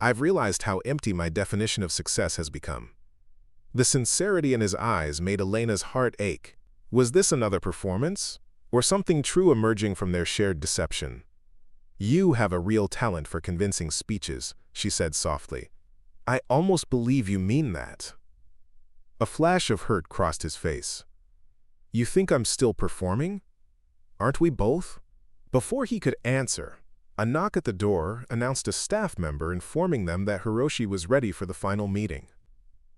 [SPEAKER 1] I've realized how empty my definition of success has become." The sincerity in his eyes made Elena's heart ache. Was this another performance, or something true emerging from their shared deception? "You have a real talent for convincing speeches," she said softly. "I almost believe you mean that." A flash of hurt crossed his face. "You think I'm still performing? Aren't we both?" Before he could answer, a knock at the door announced a staff member informing them that Hiroshi was ready for the final meeting.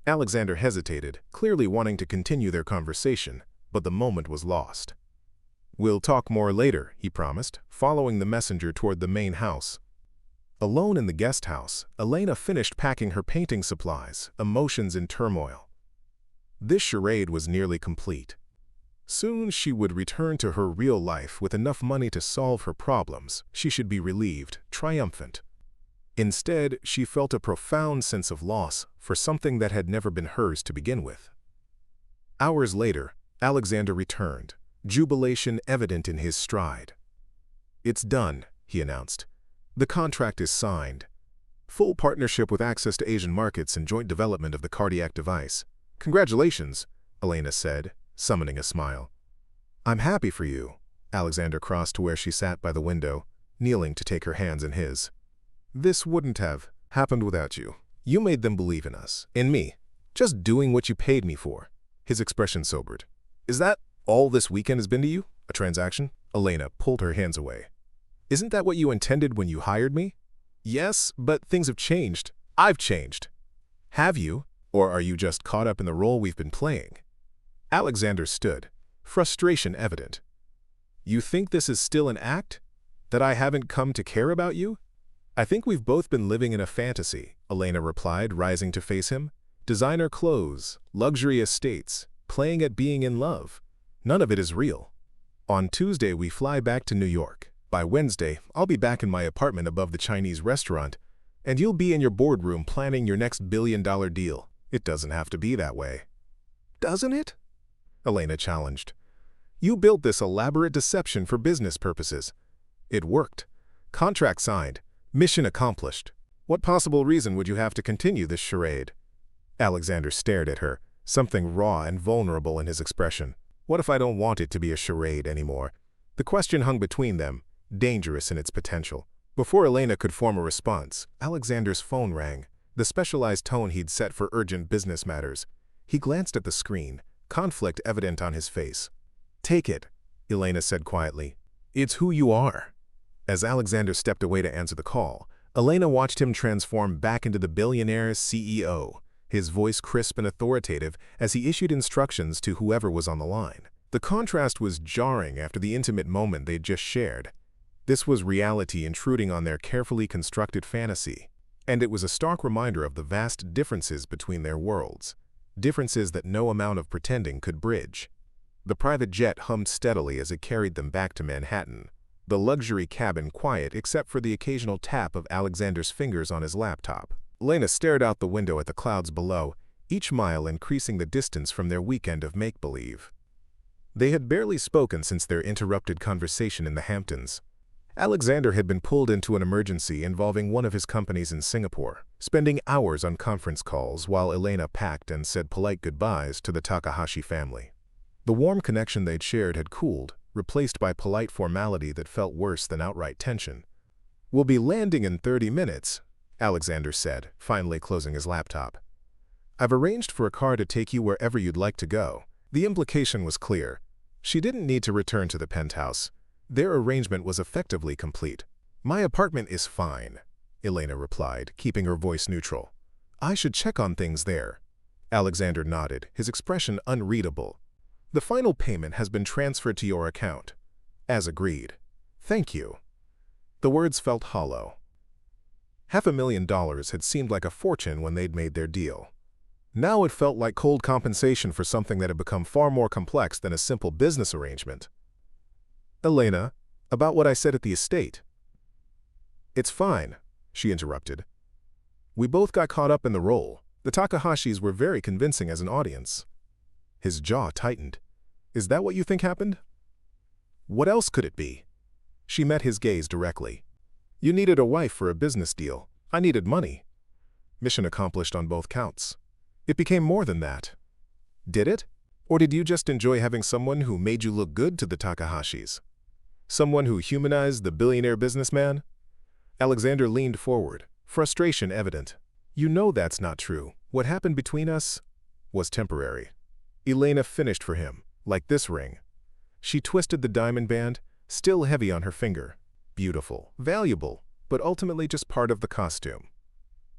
[SPEAKER 1] Alexander hesitated, clearly wanting to continue their conversation, but the moment was lost. "We'll talk more later," he promised, following the messenger toward the main house. Alone in the guest house, Elena finished packing her painting supplies, emotions in turmoil. This charade was nearly complete. Soon she would return to her real life with enough money to solve her problems. She should be relieved, triumphant. Instead, she felt a profound sense of loss for something that had never been hers to begin with. Hours later, Alexander returned, jubilation evident in his stride. "It's done," he announced. "The contract is signed. Full partnership with access to Asian markets and joint development of the cardiac device. Congratulations," Elena said, summoning a smile. "I'm happy for you." Alexander crossed to where she sat by the window, kneeling to take her hands in his. "This wouldn't have happened without you. You made them believe in us, in me, just doing what you paid me for." His expression sobered. "Is that all this weekend has been to you? A transaction?" Elena pulled her hands away. "Isn't that what you intended when you hired me?" "Yes, but things have changed. I've changed." "Have you? Or are you just caught up in the role we've been playing?" Alexander stood, frustration evident. "You think this is still an act? That I haven't come to care about you?" "I think we've both been living in a fantasy," Elena replied, rising to face him. "Designer clothes, luxury estates, playing at being in love. None of it is real. On Tuesday we fly back to New York. By Wednesday, I'll be back in my apartment above the Chinese restaurant, and you'll be in your boardroom planning your next billion-dollar deal. It doesn't have to be that way." "Doesn't it?" Elena challenged. "You built this elaborate deception for business purposes. It worked. Contract signed. Mission accomplished. What possible reason would you have to continue this charade?" Alexander stared at her, something raw and vulnerable in his expression. "What if I don't want it to be a charade anymore?" The question hung between them, dangerous in its potential. Before Elena could form a response, Alexander's phone rang, the specialized tone he'd set for urgent business matters. He glanced at the screen, conflict evident on his face. "Take it," Elena said quietly. "It's who you are." As Alexander stepped away to answer the call, Elena watched him transform back into the Billionaire's CEO, his voice crisp and authoritative as he issued instructions to whoever was on the line. The contrast was jarring after the intimate moment they'd just shared. This was reality intruding on their carefully constructed fantasy, and it was a stark reminder of the vast differences between their worlds, differences that no amount of pretending could bridge. The private jet hummed steadily as it carried them back to Manhattan, the luxury cabin quiet except for the occasional tap of Alexander's fingers on his laptop. Elena stared out the window at the clouds below, each mile increasing the distance from their weekend of make-believe. They had barely spoken since their interrupted conversation in the Hamptons. Alexander had been pulled into an emergency involving one of his companies in Singapore, spending hours on conference calls while Elena packed and said polite goodbyes to the Takahashi family. The warm connection they'd shared had cooled, replaced by polite formality that felt worse than outright tension. "We'll be landing in 30 minutes, Alexander said, finally closing his laptop. "I've arranged for a car to take you wherever you'd like to go." The implication was clear. She didn't need to return to the penthouse. Their arrangement was effectively complete. "My apartment is fine," Elena replied, keeping her voice neutral. "I should check on things there." Alexander nodded, his expression unreadable. "The final payment has been transferred to your account." "As agreed." "Thank you." The words felt hollow. $500,000 had seemed like a fortune when they'd made their deal. Now it felt like cold compensation for something that had become far more complex than a simple business arrangement. "Elena, about what I said at the estate." "It's fine," she interrupted. "We both got caught up in the role. The Takahashis were very convincing as an audience." His jaw tightened. "Is that what you think happened?" "What else could it be?" She met his gaze directly. "You needed a wife for a business deal. I needed money." Mission accomplished on both counts. It became more than that. Did it? Or did you just enjoy having someone who made you look good to the Takahashis? Someone who humanized the billionaire businessman? Alexander leaned forward, frustration evident. "You know that's not true. What happened between us was temporary." Elena finished for him, like this ring. She twisted the diamond band, still heavy on her finger. Beautiful, valuable, but ultimately just part of the costume.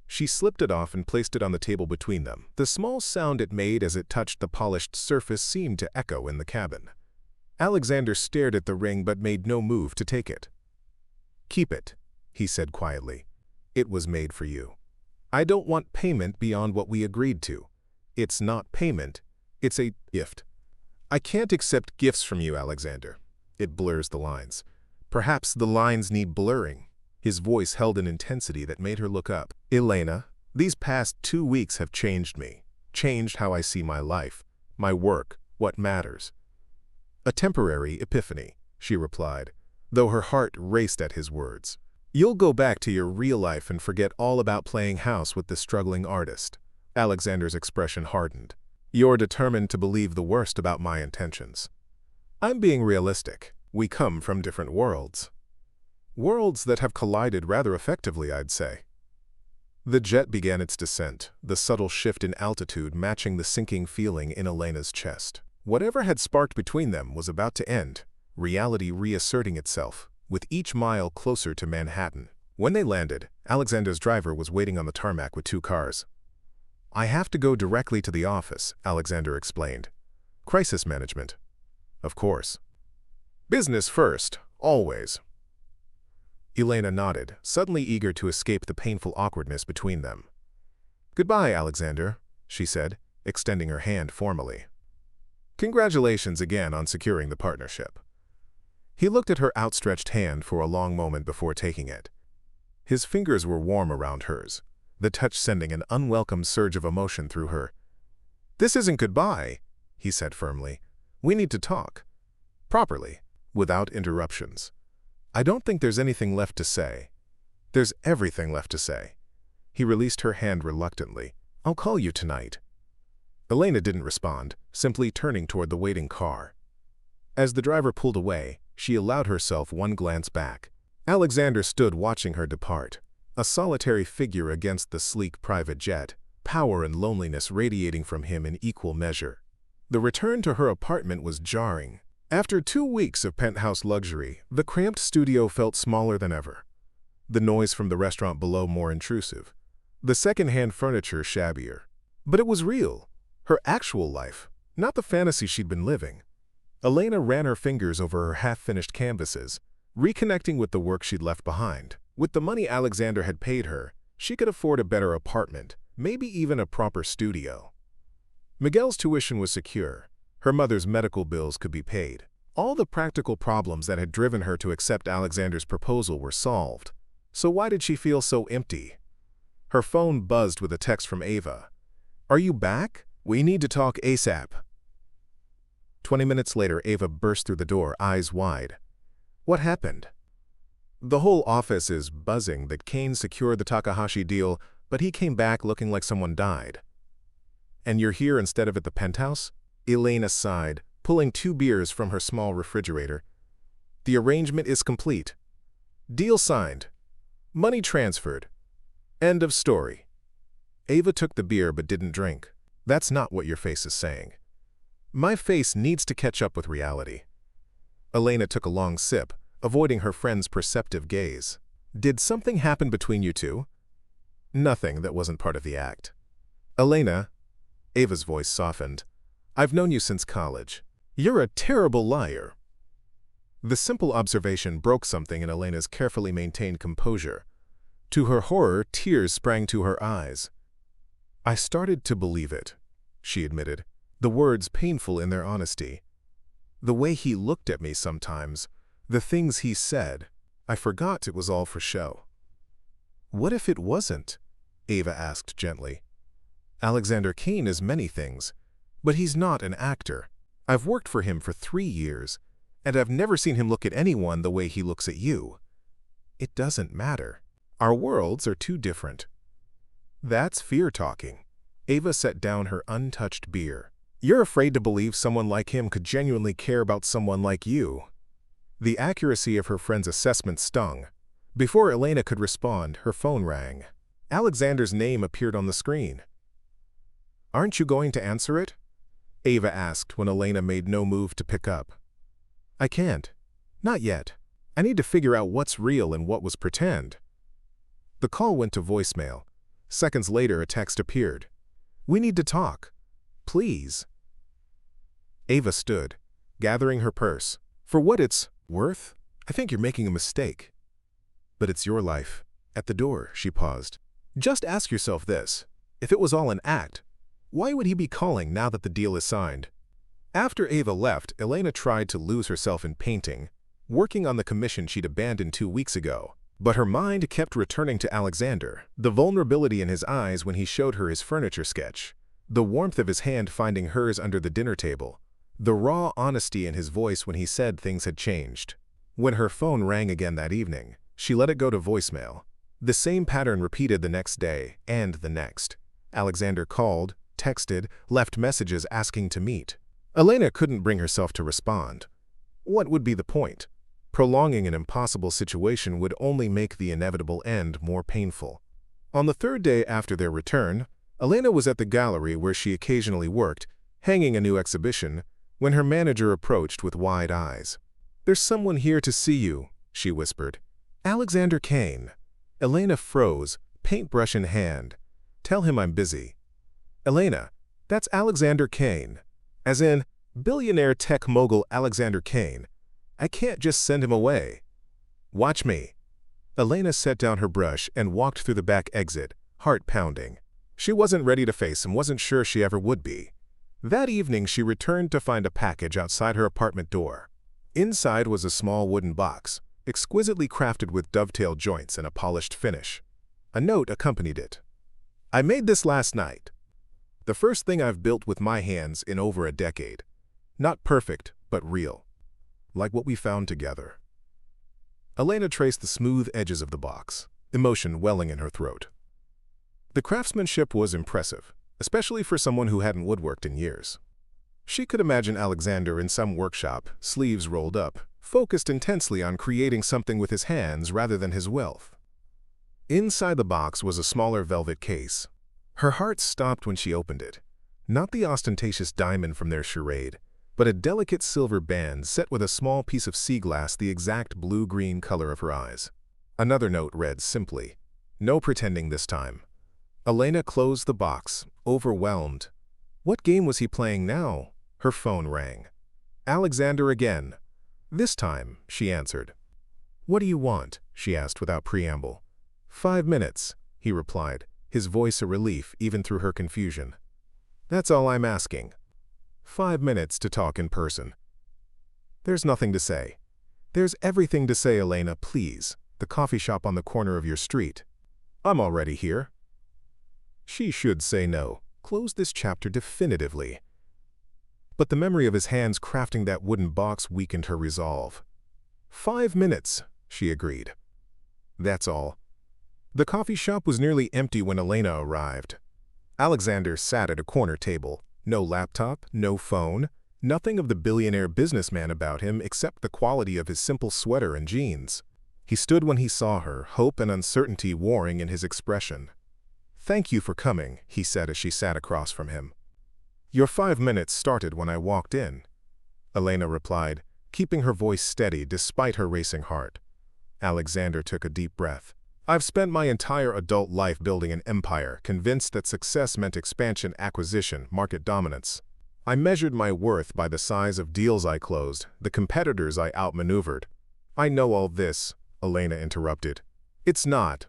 [SPEAKER 1] She slipped it off and placed it on the table between them. The small sound it made as it touched the polished surface seemed to echo in the cabin. Alexander stared at the ring but made no move to take it. "Keep it," he said quietly. "It was made for you. I don't want payment beyond what we agreed to. It's not payment, it's a gift." "I can't accept gifts from you, Alexander." It blurs the lines. Perhaps the lines need blurring. His voice held an intensity that made her look up. "Elena, these past 2 weeks have changed me, changed how I see my life, my work, what matters. A temporary epiphany, she replied, though her heart raced at his words. You'll go back to your real life and forget all about playing house with the struggling artist. Alexander's expression hardened. You're determined to believe the worst about my intentions. I'm being realistic. We come from different worlds. Worlds that have collided rather effectively, I'd say. The jet began its descent, the subtle shift in altitude matching the sinking feeling in Elena's chest. Whatever had sparked between them was about to end, reality reasserting itself, with each mile closer to Manhattan. When they landed, Alexander's driver was waiting on the tarmac with 2 cars. I have to go directly to the office, Alexander explained. Crisis management. Of course. Business first, always. Elena nodded, suddenly eager to escape the painful awkwardness between them. Goodbye, Alexander, she said, extending her hand formally. Congratulations again on securing the partnership. He looked at her outstretched hand for a long moment before taking it. His fingers were warm around hers, the touch sending an unwelcome surge of emotion through her. This isn't goodbye, he said firmly. We need to talk. Properly, without interruptions. I don't think there's anything left to say. There's everything left to say. He released her hand reluctantly. I'll call you tonight. Elena didn't respond, simply turning toward the waiting car. As the driver pulled away, she allowed herself one glance back. Alexander stood watching her depart, a solitary figure against the sleek private jet, power and loneliness radiating from him in equal measure. The return to her apartment was jarring. After 2 weeks of penthouse luxury, the cramped studio felt smaller than ever. The noise from the restaurant below more intrusive. The second-hand furniture shabbier. But it was real. Her actual life, not the fantasy she'd been living. Elena ran her fingers over her half-finished canvases, reconnecting with the work she'd left behind. With the money Alexander had paid her, she could afford a better apartment, maybe even a proper studio. Miguel's tuition was secure. Her mother's medical bills could be paid. All the practical problems that had driven her to accept Alexander's proposal were solved. So why did she feel so empty? Her phone buzzed with a text from Ava. Are you back? We need to talk ASAP. 20 minutes later, Ava burst through the door, eyes wide. What happened? The whole office is buzzing that Kane secured the Takahashi deal, but he came back looking like someone died. And you're here instead of at the penthouse? Elena sighed, pulling 2 beers from her small refrigerator. The arrangement is complete. Deal signed. Money transferred. End of story. Ava took the beer but didn't drink. That's not what your face is saying. My face needs to catch up with reality. Elena took a long sip, avoiding her friend's perceptive gaze. Did something happen between you two? Nothing that wasn't part of the act. Elena, Ava's voice softened. I've known you since college. You're a terrible liar. The simple observation broke something in Elena's carefully maintained composure. To her horror, tears sprang to her eyes. I started to believe it, she admitted, the words painful in their honesty. The way he looked at me sometimes, the things he said, I forgot it was all for show. What if it wasn't? Ava asked gently. Alexander Kane is many things, but he's not an actor. I've worked for him for 3 years, and I've never seen him look at anyone the way he looks at you. It doesn't matter. Our worlds are too different. That's fear talking. Ava set down her untouched beer. You're afraid to believe someone like him could genuinely care about someone like you. The accuracy of her friend's assessment stung. Before Elena could respond, her phone rang. Alexander's name appeared on the screen. Aren't you going to answer it? Ava asked when Elena made no move to pick up. I can't. Not yet. I need to figure out what's real and what was pretend. The call went to voicemail. Seconds later, a text appeared. We need to talk. Please. Ava stood, gathering her purse. For what it's worth, I think you're making a mistake. But it's your life. At the door, she paused. Just ask yourself this. If it was all an act, why would he be calling now that the deal is signed? After Ava left, Elena tried to lose herself in painting, working on the commission she'd abandoned 2 weeks ago. But her mind kept returning to Alexander, the vulnerability in his eyes when he showed her his furniture sketch, the warmth of his hand finding hers under the dinner table, The raw honesty in his voice when he said things had changed. When her phone rang again that evening, she let it go to voicemail. The same pattern repeated the next day and the next. Alexander called, texted, left messages asking to meet. Elena couldn't bring herself to respond. What would be the point? Prolonging an impossible situation would only make the inevitable end more painful. On the third day after their return, Elena was at the gallery where she occasionally worked, hanging a new exhibition, when her manager approached with wide eyes. "There's someone here to see you," she whispered. "Alexander Kane." Elena froze, paintbrush in hand. "Tell him I'm busy." "Elena, that's Alexander Kane. As in, billionaire tech mogul Alexander Kane. I can't just send him away." "Watch me." Elena set down her brush and walked through the back exit, heart pounding. She wasn't ready to face him, wasn't sure she ever would be. That evening she returned to find a package outside her apartment door. Inside was a small wooden box, exquisitely crafted with dovetail joints and a polished finish. A note accompanied it. "I made this last night. The first thing I've built with my hands in over a decade. Not perfect, but real. Like what we found together." Elena traced the smooth edges of the box, emotion welling in her throat. The craftsmanship was impressive, especially for someone who hadn't woodworked in years. She could imagine Alexander in some workshop, sleeves rolled up, focused intensely on creating something with his hands rather than his wealth. Inside the box was a smaller velvet case. Her heart stopped when she opened it. Not the ostentatious diamond from their charade, but a delicate silver band set with a small piece of sea glass the exact blue-green color of her eyes. Another note read simply, "No pretending this time." Elena closed the box, overwhelmed. What game was he playing now? Her phone rang. Alexander again. "This time," she answered. "What do you want?" she asked without preamble. "5 minutes," he replied, his voice a relief even through her confusion. "That's all I'm asking. 5 minutes to talk in person." "There's nothing to say." "There's everything to say, Elena, please. The coffee shop on the corner of your street." "I'm already here." She should say no, close this chapter definitively. But the memory of his hands crafting that wooden box weakened her resolve. 5 minutes, she agreed. That's all. The coffee shop was nearly empty when Elena arrived. Alexander sat at a corner table. No laptop, no phone, nothing of the billionaire businessman about him except the quality of his simple sweater and jeans. He stood when he saw her, hope and uncertainty warring in his expression. "Thank you for coming," he said as she sat across from him. "Your 5 minutes started when I walked in," Elena replied, keeping her voice steady despite her racing heart. Alexander took a deep breath. "I've spent my entire adult life building an empire, convinced that success meant expansion, acquisition, market dominance. I measured my worth by the size of deals I closed, the competitors I outmaneuvered." "I know all this," Elena interrupted. "It's not."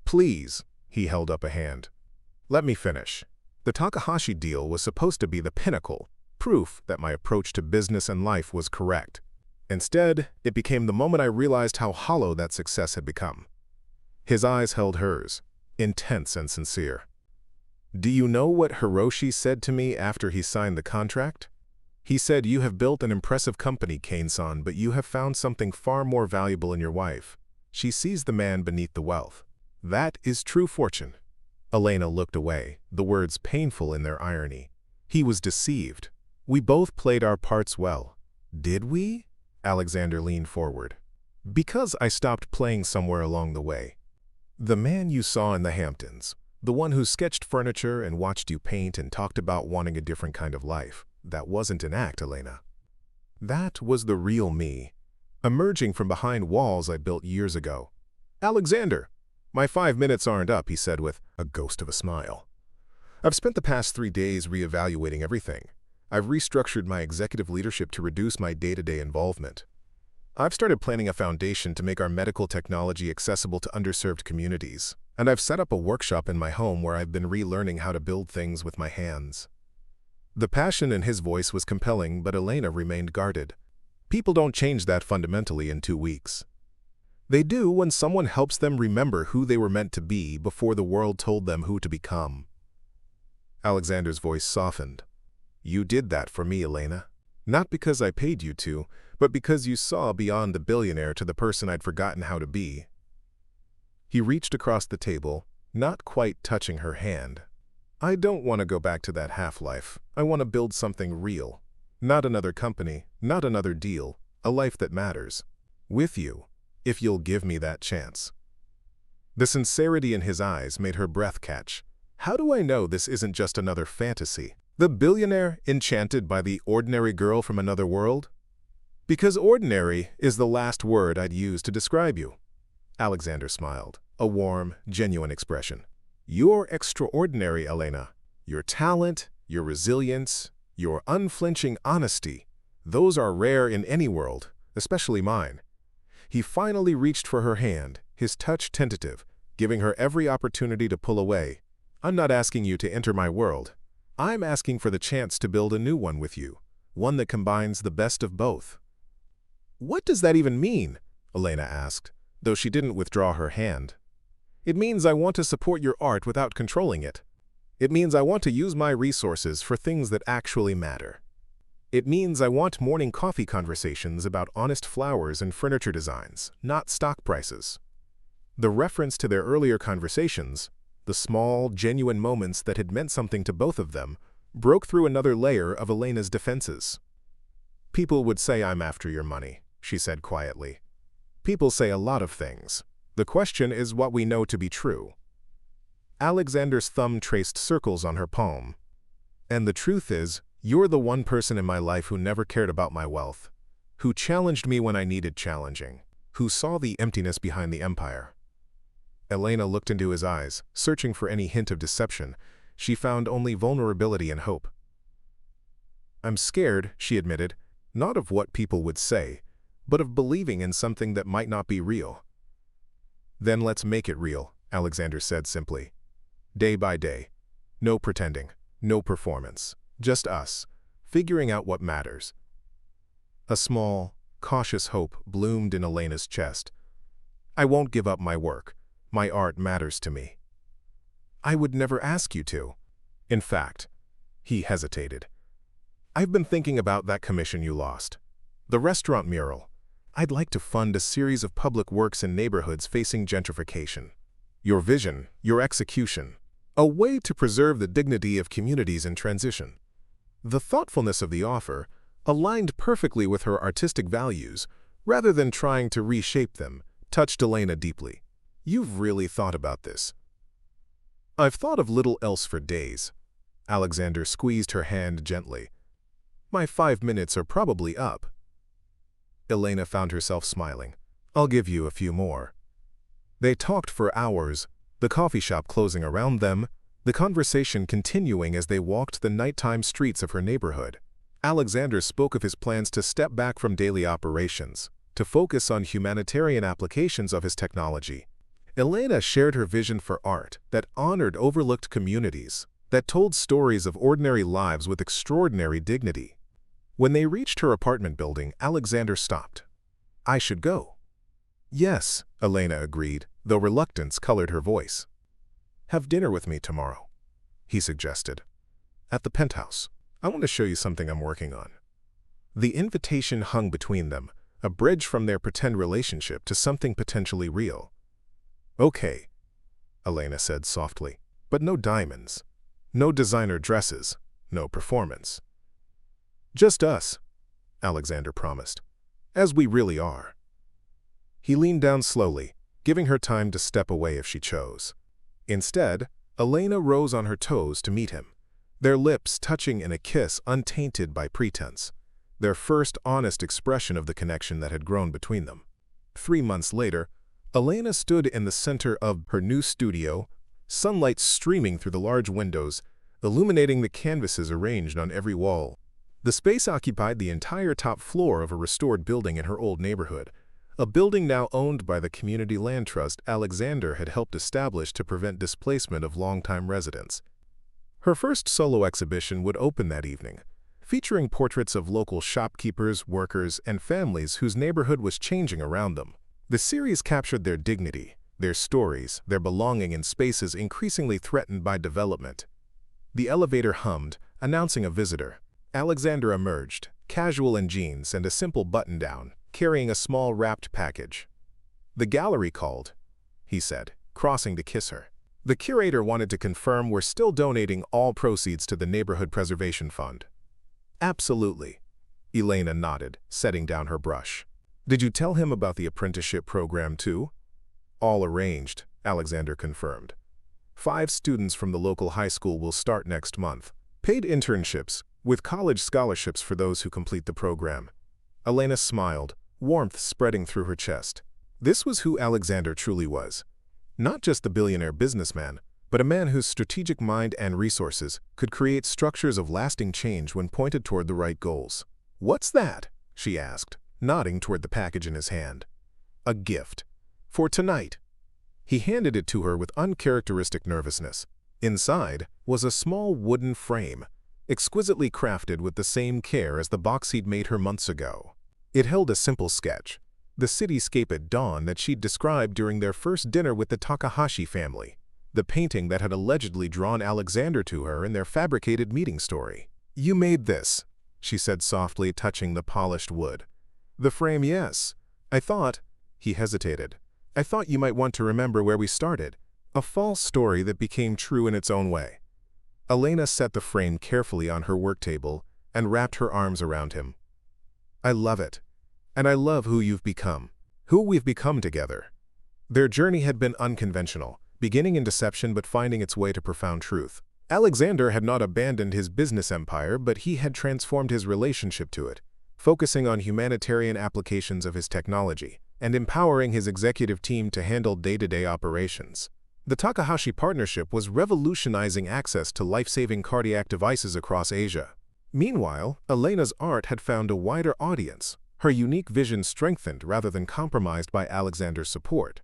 [SPEAKER 1] "Please," he held up a hand. "Let me finish. The Takahashi deal was supposed to be the pinnacle, proof that my approach to business and life was correct. Instead, it became the moment I realized how hollow that success had become." His eyes held hers, intense and sincere. "Do you know what Hiroshi said to me after he signed the contract? He said, 'You have built an impressive company, Kane-san, but you have found something far more valuable in your wife. She sees the man beneath the wealth. That is true fortune.'" Elena looked away, the words painful in their irony. He was deceived. "We both played our parts well." "Did we?" Alexander leaned forward. "Because I stopped playing somewhere along the way. The man you saw in the Hamptons, the one who sketched furniture and watched you paint and talked about wanting a different kind of life, that wasn't an act, Elena. That was the real me, emerging from behind walls I built years ago." "Alexander, my 5 minutes aren't up," he said with a ghost of a smile. "I've spent the past 3 days reevaluating everything. I've restructured my executive leadership to reduce my day-to-day involvement. I've started planning a foundation to make our medical technology accessible to underserved communities, and I've set up a workshop in my home where I've been relearning how to build things with my hands." The passion in his voice was compelling, but Elena remained guarded. People don't change that fundamentally in 2 weeks. They do when someone helps them remember who they were meant to be before the world told them who to become. Alexander's voice softened. "You did that for me, Elena." Not because I paid you to, but because you saw beyond the billionaire to the person I'd forgotten how to be. He reached across the table, not quite touching her hand. I don't want to go back to that half-life. I want to build something real. Not another company, not another deal, a life that matters. With you, if you'll give me that chance. The sincerity in his eyes made her breath catch. How do I know this isn't just another fantasy? The billionaire enchanted by the ordinary girl from another world? Because ordinary is the last word I'd use to describe you. Alexander smiled, a warm, genuine expression. You're extraordinary, Elena. Your talent, your resilience, your unflinching honesty, those are rare in any world, especially mine. He finally reached for her hand, his touch tentative, giving her every opportunity to pull away. I'm not asking you to enter my world. I'm asking for the chance to build a new one with you, one that combines the best of both. What does that even mean? Elena asked, though she didn't withdraw her hand. It means I want to support your art without controlling it. It means I want to use my resources for things that actually matter. It means I want morning coffee conversations about honest flowers and furniture designs, not stock prices. The reference to their earlier conversations, the small, genuine moments that had meant something to both of them, broke through another layer of Elena's defenses. People would say I'm after your money, she said quietly. People say a lot of things. The question is what we know to be true. Alexander's thumb traced circles on her palm. And the truth is, you're the one person in my life who never cared about my wealth, who challenged me when I needed challenging, who saw the emptiness behind the empire. Elena looked into his eyes, searching for any hint of deception. She found only vulnerability and hope. I'm scared, she admitted, not of what people would say, but of believing in something that might not be real. Then let's make it real, Alexander said simply. Day by day. No pretending, no performance. Just us, figuring out what matters. A small, cautious hope bloomed in Elena's chest. I won't give up my work. My art matters to me. I would never ask you to. In fact, he hesitated. I've been thinking about that commission you lost. The restaurant mural. I'd like to fund a series of public works in neighborhoods facing gentrification. Your vision, your execution. A way to preserve the dignity of communities in transition. The thoughtfulness of the offer aligned perfectly with her artistic values, rather than trying to reshape them, touched Elena deeply. You've really thought about this. I've thought of little else for days. Alexander squeezed her hand gently. My 5 minutes are probably up. Elena found herself smiling. I'll give you a few more. They talked for hours, the coffee shop closing around them, the conversation continuing as they walked the nighttime streets of her neighborhood. Alexander spoke of his plans to step back from daily operations, to focus on humanitarian applications of his technology. Elena shared her vision for art that honored overlooked communities, that told stories of ordinary lives with extraordinary dignity. When they reached her apartment building, Alexander stopped. I should go. Yes, Elena agreed, though reluctance colored her voice. Have dinner with me tomorrow, he suggested. At the penthouse. I want to show you something I'm working on. The invitation hung between them, a bridge from their pretend relationship to something potentially real. Okay, Elena said softly, but no diamonds, no designer dresses, no performance. Just us, Alexander promised, as we really are. He leaned down slowly, giving her time to step away if she chose. Instead, Elena rose on her toes to meet him, their lips touching in a kiss untainted by pretense, their first honest expression of the connection that had grown between them. 3 months later, Elena stood in the center of her new studio, sunlight streaming through the large windows, illuminating the canvases arranged on every wall. The space occupied the entire top floor of a restored building in her old neighborhood, a building now owned by the community land trust Alexander had helped establish to prevent displacement of longtime residents. Her first solo exhibition would open that evening, featuring portraits of local shopkeepers, workers, and families whose neighborhood was changing around them. The series captured their dignity, their stories, their belonging in spaces increasingly threatened by development. The elevator hummed, announcing a visitor. Alexander emerged, casual in jeans and a simple button-down, carrying a small wrapped package. "The gallery called," he said, crossing to kiss her. The curator wanted to confirm we're still donating all proceeds to the Neighborhood Preservation Fund. "Absolutely," Elena nodded, setting down her brush. "Did you tell him about the apprenticeship program too?" "All arranged," Alexander confirmed. 5 students from the local high school will start next month. Paid internships, with college scholarships for those who complete the program. Elena smiled, warmth spreading through her chest. This was who Alexander truly was. Not just the billionaire businessman, but a man whose strategic mind and resources could create structures of lasting change when pointed toward the right goals. "What's that?" she asked, nodding toward the package in his hand. "A gift. For tonight." He handed it to her with uncharacteristic nervousness. Inside was a small wooden frame, exquisitely crafted with the same care as the box he'd made her months ago. It held a simple sketch, the cityscape at dawn that she'd described during their first dinner with the Takahashi family, the painting that had allegedly drawn Alexander to her in their fabricated meeting story. "You made this," she said softly, touching the polished wood. "The frame, yes. I thought," he hesitated, "I thought you might want to remember where we started. A false story that became true in its own way." Elena set the frame carefully on her work table and wrapped her arms around him. "I love it. And I love who you've become. Who we've become together." Their journey had been unconventional, beginning in deception but finding its way to profound truth. Alexander had not abandoned his business empire, but he had transformed his relationship to it, focusing on humanitarian applications of his technology and empowering his executive team to handle day-to-day operations. The Takahashi partnership was revolutionizing access to life-saving cardiac devices across Asia. Meanwhile, Elena's art had found a wider audience, her unique vision strengthened rather than compromised by Alexander's support.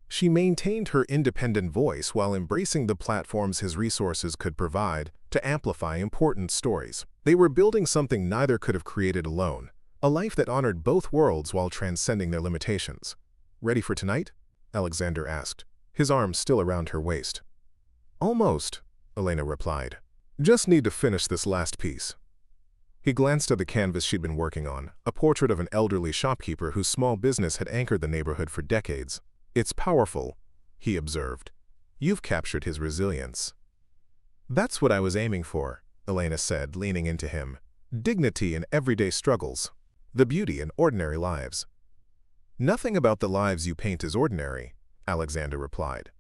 [SPEAKER 1] She maintained her independent voice while embracing the platforms his resources could provide to amplify important stories. They were building something neither could have created alone, a life that honored both worlds while transcending their limitations. "Ready for tonight?" Alexander asked, his arms still around her waist. "Almost," Elena replied. "Just need to finish this last piece." He glanced at the canvas she'd been working on, a portrait of an elderly shopkeeper whose small business had anchored the neighborhood for decades. "It's powerful," he observed. "You've captured his resilience." "That's what I was aiming for," Elena said, leaning into him. "Dignity in everyday struggles. The beauty in ordinary lives." "Nothing about the lives you paint is ordinary," Alexander replied.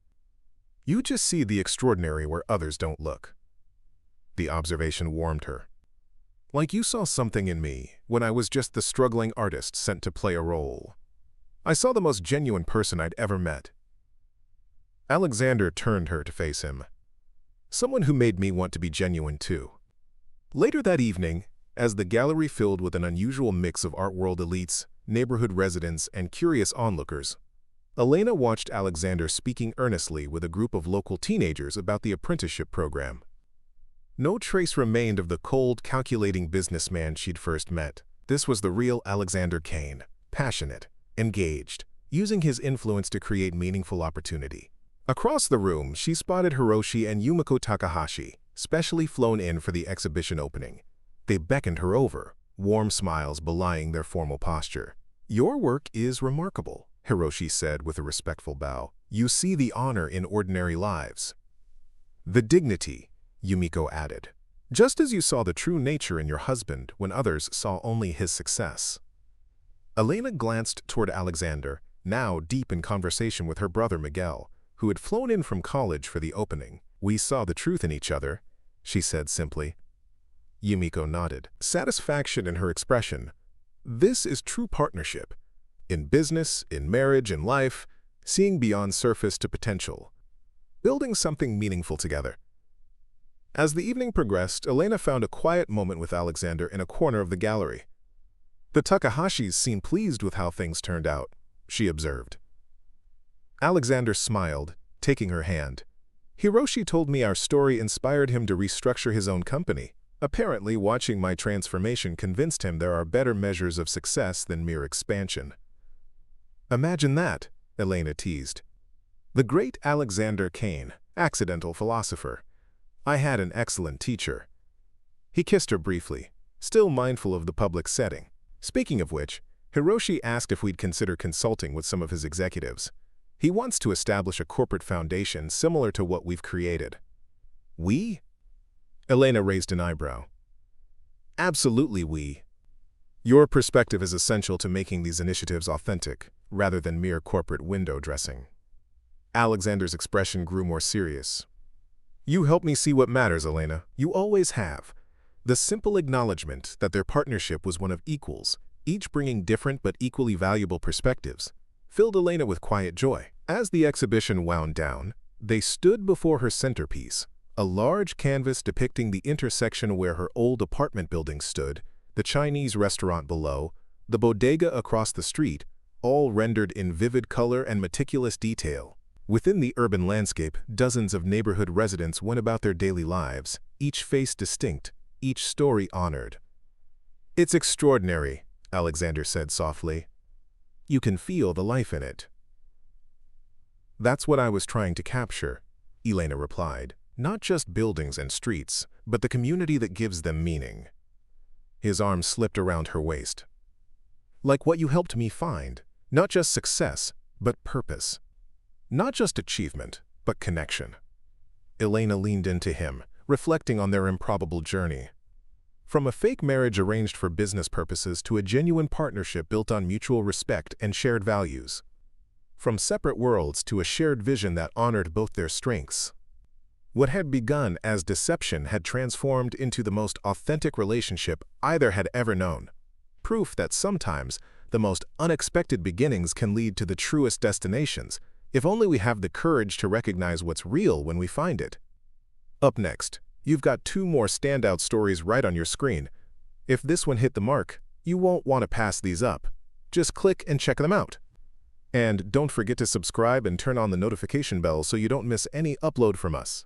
[SPEAKER 1] "You just see the extraordinary where others don't look." The observation warmed her. "Like you saw something in me when I was just the struggling artist sent to play a role. I saw the most genuine person I'd ever met." Alexander turned her to face him. "Someone who made me want to be genuine too." Later that evening, as the gallery filled with an unusual mix of art world elites, neighborhood residents, and curious onlookers, Elena watched Alexander speaking earnestly with a group of local teenagers about the apprenticeship program. No trace remained of the cold, calculating businessman she'd first met. This was the real Alexander Kane, passionate, engaged, using his influence to create meaningful opportunity. Across the room, she spotted Hiroshi and Yumiko Takahashi, specially flown in for the exhibition opening. They beckoned her over, warm smiles belying their formal posture. "Your work is remarkable," Hiroshi said with a respectful bow. "You see the honor in ordinary lives." "The dignity," Yumiko added, "just as you saw the true nature in your husband when others saw only his success." Elena glanced toward Alexander, now deep in conversation with her brother Miguel, who had flown in from college for the opening. "We saw the truth in each other," she said simply. Yumiko nodded, satisfaction in her expression. "This is true partnership. In business, in marriage, in life, seeing beyond surface to potential. Building something meaningful together." As the evening progressed, Elena found a quiet moment with Alexander in a corner of the gallery. "The Takahashis seemed pleased with how things turned out," she observed. Alexander smiled, taking her hand. "Hiroshi told me our story inspired him to restructure his own company. Apparently, watching my transformation convinced him there are better measures of success than mere expansion." "Imagine that," Elena teased. "The great Alexander Kane, accidental philosopher. I had an excellent teacher." He kissed her briefly, still mindful of the public setting. Speaking of which, Hiroshi asked if we'd consider consulting with some of his executives. He wants to establish a corporate foundation similar to what we've created. We? Elena raised an eyebrow. Absolutely we. Your perspective is essential to making these initiatives authentic, rather than mere corporate window dressing. Alexander's expression grew more serious. You help me see what matters, Elena. You always have. The simple acknowledgement that their partnership was one of equals, each bringing different but equally valuable perspectives, filled Elena with quiet joy. As the exhibition wound down, they stood before her centerpiece, a large canvas depicting the intersection where her old apartment building stood, the Chinese restaurant below, the bodega across the street, all rendered in vivid color and meticulous detail. Within the urban landscape, dozens of neighborhood residents went about their daily lives, each face distinct, each story honored. It's extraordinary, Alexander said softly. You can feel the life in it. That's what I was trying to capture, Elena replied. Not just buildings and streets, but the community that gives them meaning. His arm slipped around her waist. Like what you helped me find, not just success, but purpose. Not just achievement, but connection. Elena leaned into him, reflecting on their improbable journey. From a fake marriage arranged for business purposes to a genuine partnership built on mutual respect and shared values. From separate worlds to a shared vision that honored both their strengths. What had begun as deception had transformed into the most authentic relationship either had ever known. Proof that sometimes the most unexpected beginnings can lead to the truest destinations, if only we have the courage to recognize what's real when we find it. Up next, you've got 2 more standout stories right on your screen. If this one hit the mark, you won't want to pass these up. Just click and check them out. And don't forget to subscribe and turn on the notification bell so you don't miss any upload from us.